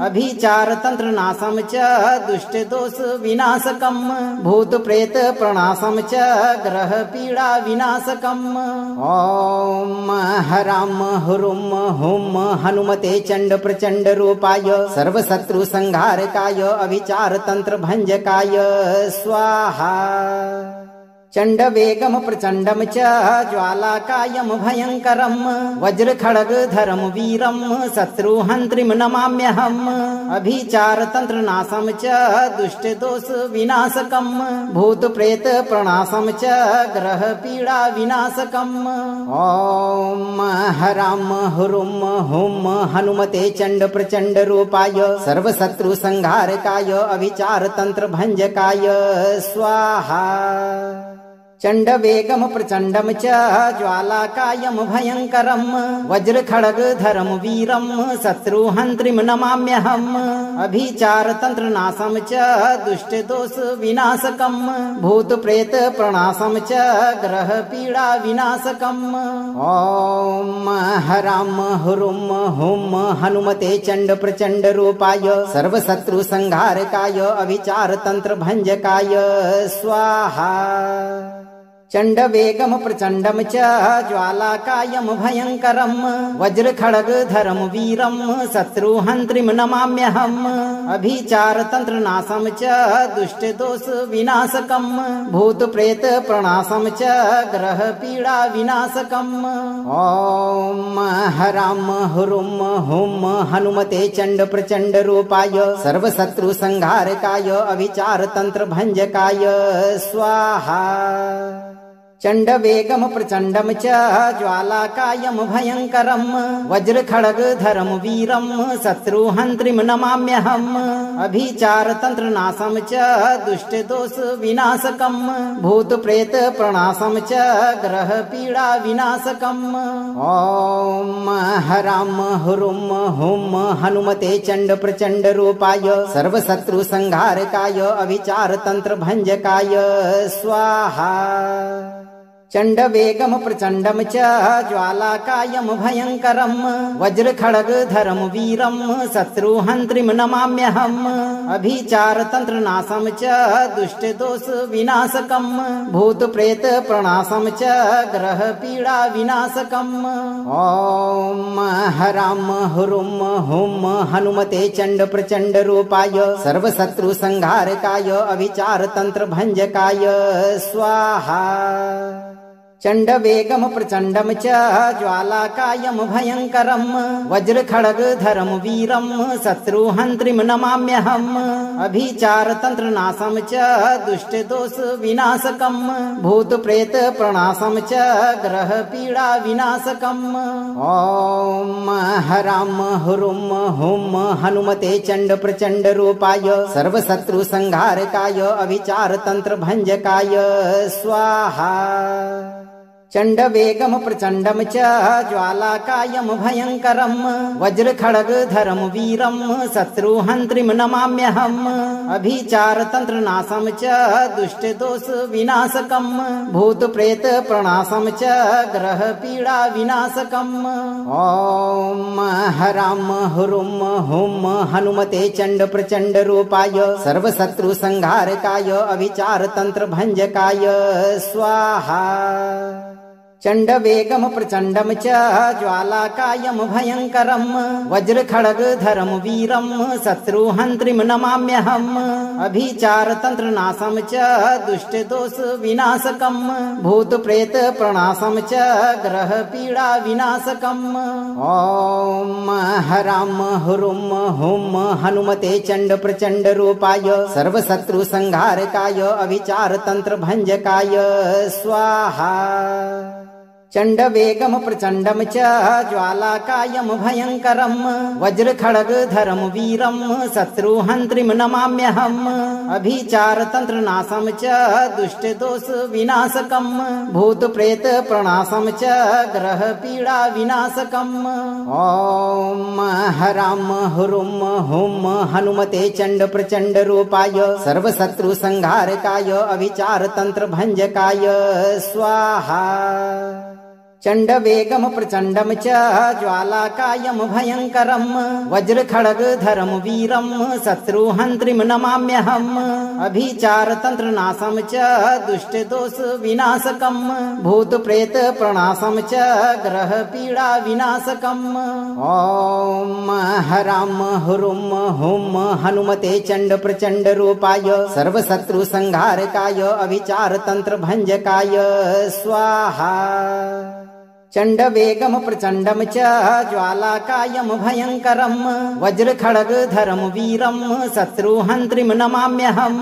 अभिचारतन्त्रनाशं च दुष्टदोषविनाशकं भूतप्रेतप्रणाशं च ग्रहपीडाविनाशकम् ॐ हरां हुरुं हुं हनुमते चण्डप्रचण्डरूपाय सर्वशत्रुसंहारकाय अभिचारतन्त्रभञ्जकाय स्वाहा। चण्डवेगं प्रचण्डं च ज्वालाकायं भयङ्करं वज्रखड्गधरं वीरं शत्रुहन्त्रीं नमाम्यहम् अभिचारतन्त्रनाशं च दुष्टदोषविनाशकं भूतप्रेतप्रणाशं च ग्रहपीडाविनाशकम् ॐ हरां हुरुं हुं हनुमते चण्डप्रचण्डरूपाय सर्वशत्रुसंहारकाय अभिचारतन्त्रभञ्जकाय स्वाहा। चण्डवेगं प्रचण्डं च ज्वालाकायं भयङ्करं वज्रखड्गधरं वीरं शत्रुहन्त्रीं नमाम्यहम् अभिचारतन्त्रनाशं च दुष्टदोषविनाशकं भूतप्रेतप्रणाशं च ग्रहपीडाविनाशकम् ॐ हरां हुरुं हुं हनुमते चण्डप्रचण्डरूपाय सर्वशत्रुसंहारकाय अभिचारतन्त्रभञ्जकाय स्वाहा। चण्डवेगं प्रचण्डं च ज्वालाकायं भयङ्करं वज्रखड्गधरं वीरं शत्रुहन्त्रीं नमाम्यहम् अभिचारतन्त्रनाशं च दुष्टदोषविनाशकं भूतप्रेतप्रणाशं च ग्रहपीडाविनाशकम् ॐ हरां हुरुं हुं हनुमते चण्डप्रचण्डरूपाय सर्वशत्रुसंहारकाय अभिचारतन्त्रभञ्जकाय स्वाहा। चण्डवेगं प्रचण्डं च ज्वालाकायं भयङ्करं वज्रखड्गधरं वीरं शत्रुहन्त्रीं नमाम्यहम् अभिचारतन्त्रनाशं च दुष्टदोषविनाशकं भूतप्रेतप्रणाशं च ग्रहपीडाविनाशकम् ॐ हरां हुरुं हुं हनुमते चण्डप्रचण्डरूपाय सर्वशत्रुसंहारकाय अभिचारतन्त्रभञ्जकाय स्वाहा। चण्डवेगं प्रचण्डं च ज्वालाकायं भयङ्करं वज्रखड्गधरं वीरं शत्रुहन्त्रीं नमाम्यहम् अभिचारतन्त्रनाशं च दुष्टदोषविनाशकं भूतप्रेतप्रणाशं च ग्रहपीडाविनाशकम् ॐ हरां हुरुं हुं हनुमते चण्डप्रचण्डरूपाय सर्वशत्रुसंहारकाय अभिचारतन्त्रभञ्जकाय स्वाहा। चण्डवेगं प्रचण्डं च ज्वालाकायं भयङ्करं वज्रखड्गधरं वीरं शत्रुहन्त्रीं नमाम्यहम् अभिचारतन्त्रनाशं च दुष्टदोषविनाशकं भूतप्रेतप्रणाशं च ग्रहपीडाविनाशकम् ॐ हरां हुरुं हुं हनुमते चण्डप्रचण्डरूपाय सर्वशत्रुसंहारकाय अभिचारतन्त्रभञ्जकाय स्वाहा। चंड वेगम प्रचंडम च ज्वालाकायम भयंकरम वज्र खड़ग धरम वीरम शत्रुहंत्रिम नमाम्यहम अभिचार तंत्र नाशम च दुष्ट दोष विनाशकम भूत प्रेत प्रणाशम च ग्रह पीड़ा विनाशकम। ओम हराम हुरुम हुम हनुमते चंड प्रचंड रूपाय सर्व शत्रु संहारकाय अभिचार तंत्र भंजकाय स्वाहा। चंड वेगम प्रचंडम च ज्वालाकायम भयंकरम वज्र खड़ग धरम वीरम शत्रुहंत्रिम नमाम्यहम अभिचार तंत्र नाशम च दुष्ट दोष विनाशकम भूत प्रेत प्रणाशम च ग्रह पीड़ा विनाशकम। ओम हराम हुरुम हुम हनुमते चंड प्रचंड रूपाय सर्व शत्रु संहारकाय अभिचार तंत्र भंजकाय स्वाहा। चंड वेगम प्रचंडम च ज्वालाकायम भयंकरम वज्र खड़ग धरम वीरम शत्रुहंत्रिम नमाम्यहम अभिचार तंत्र नाशम च दुष्ट दोष विनाशकम भूत प्रेत प्रणाशम च ग्रह पीड़ा विनाशकम। ओम हराम हुरुम हुम हनुमते चंड प्रचंड रूपाय सर्व शत्रु संहारकाय अभिचार तंत्र भंजकाय स्वाहा। चंड वेगम प्रचंडम च ज्वालाकायम भयंकरम वज्र खड़ग धरम वीरम शत्रुहंत्रिम नमाम्यहम अभिचार तंत्र नाशम च दुष्ट दोष विनाशकम भूत प्रेत प्रणाशम च ग्रह पीड़ा विनाशकम। ओम हराम हुरुम हुम हनुमते चंड प्रचंड रूपाय सर्व शत्रु संहारकाय अभिचार तंत्र भंजकाय स्वाहा। चंड वेगम प्रचंडम च ज्वालाकायम भयंकरम वज्र खड़ग धरम वीरम शत्रुहंत्रिम नमाम्यहम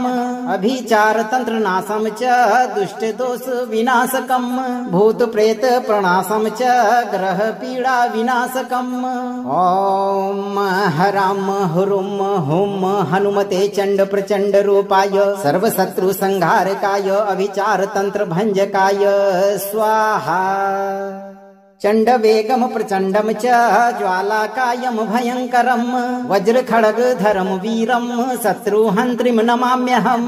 अभिचार तंत्र नाशम च दुष्ट दोष विनाशकम भूत प्रेत प्रणाशम च ग्रह पीड़ा विनाशकम। ओम हराम हुरुम हुम हनुमते चंड प्रचंड रूपाय सर्व शत्रु संहारकाय अभिचार तंत्र भंजकाय स्वाहा। चंड वेगम प्रचंडम च ज्वालाकायम भयंकरम वज्र खड़ग धरम वीरम शत्रुहंत्रिम नमाम्यहम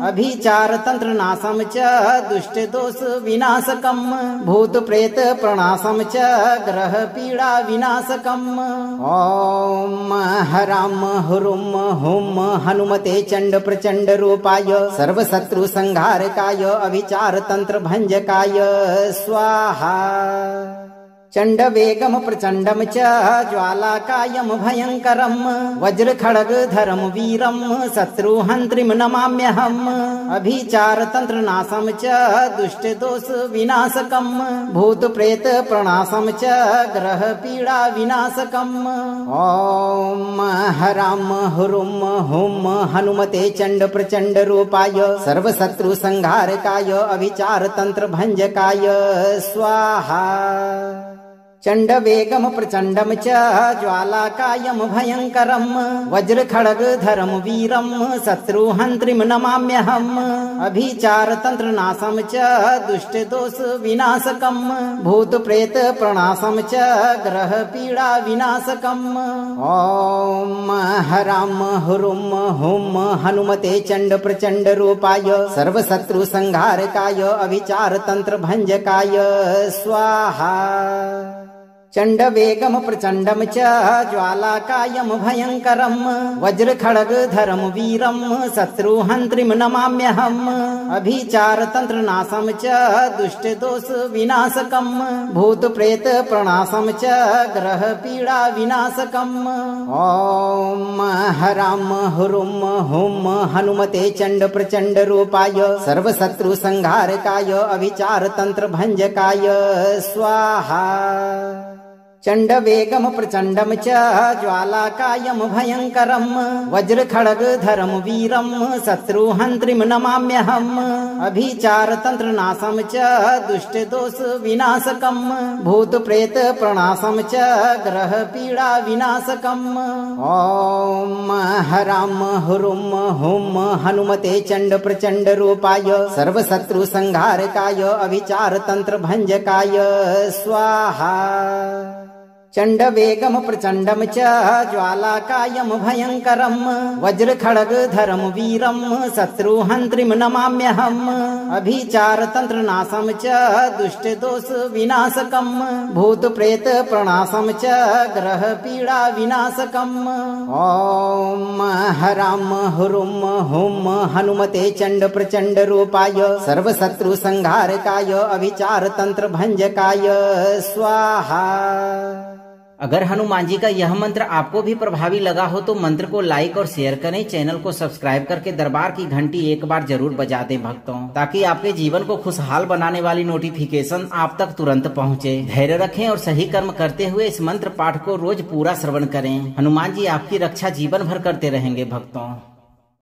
अभिचार तंत्र नाशम च दुष्ट दोष विनाशकम भूत प्रेत प्रणाशम च ग्रह पीड़ा विनाशकम। ओम हराम हुरुम हुम हनुमते चंड प्रचंड रूपाय सर्व शत्रु संहारकाय अभिचार तंत्र भंजकाय स्वाहा। चंड वेगम प्रचंडम च ज्वालाकायम भयंकरम वज्र खड़ग धरम वीरम शत्रुहंत्रिम नमाम्यहम अभिचार तंत्र नाशम च दुष्ट दोष विनाशकम भूत प्रेत प्रणाशम च ग्रह पीड़ा विनाशकम। ओम हराम हुरुम हुम हनुमते चंड प्रचंड रूपाय सर्व शत्रु संहारकाय अभिचार तंत्र भंजकाय स्वाहा। चंड वेगम प्रचंडम च ज्वालाकायम भयंकरम वज्र खड़ग धरम वीरम शत्रुहंत्रिम नमाम्यहम अभिचार तंत्र नाशम च दुष्ट दोष विनाशकम भूत प्रेत प्रणाशम च ग्रह पीड़ा विनाशकम। ओम हराम हुरुम हुम हनुमते चंड प्रचंड रूपाय सर्व शत्रु संहारकाय अभिचार तंत्र भंजकाय स्वाहा। चंड वेगम प्रचंडम च ज्वालाकायम भयंकरम वज्र खड़ग धरम वीरम शत्रुहंत्रिम नमाम्यहम अभिचार तंत्र नाशम च दुष्ट दोष विनाशकम भूत प्रेत प्रणाशम च ग्रह पीड़ा विनाशकम। ओम हराम हुरुम हुम हनुमते चंड प्रचंड रूपाय सर्व शत्रु संहारकाय अभिचार तंत्र भंजकाय स्वाहा। चंड वेगम प्रचंडम च ज्वालाकायम भयंकरम वज्र खड़ग धर्म वीरम शत्रुहंत्रिम नमाम्यहम अभिचार तंत्र नाशम च दुष्ट दोष विनाशकम भूत प्रेत प्रणाशम च ग्रह पीड़ा विनाशकम। ओम हराम हुरुम हुम हनुमते चंड प्रचंड रूपाय सर्व शत्रु संहारकाय अभिचार तंत्र भंजकाय स्वाहा। चंड वेगम प्रचंडम च ज्वालाकायम भयंकरम वज्र खड़ग धर्म वीरम शत्रुहंत्रिम नमाम्यहम अभिचार तंत्र नाशम च दुष्ट दोष विनाशकम भूत प्रेत प्रणाशम च ग्रह पीड़ा विनाशकम। ओम हराम हुरुम हुम हनुमते चंड प्रचंड रूपाय सर्व शत्रु संहारकाय अभिचार तंत्र भंजकाय स्वाहा। अगर हनुमान जी का यह मंत्र आपको भी प्रभावी लगा हो तो मंत्र को लाइक और शेयर करें, चैनल को सब्सक्राइब करके दरबार की घंटी एक बार जरूर बजा दें भक्तों, ताकि आपके जीवन को खुशहाल बनाने वाली नोटिफिकेशन आप तक तुरंत पहुंचे। धैर्य रखें और सही कर्म करते हुए इस मंत्र पाठ को रोज पूरा श्रवण करें। हनुमान जी आपकी रक्षा जीवन भर करते रहेंगे भक्तों।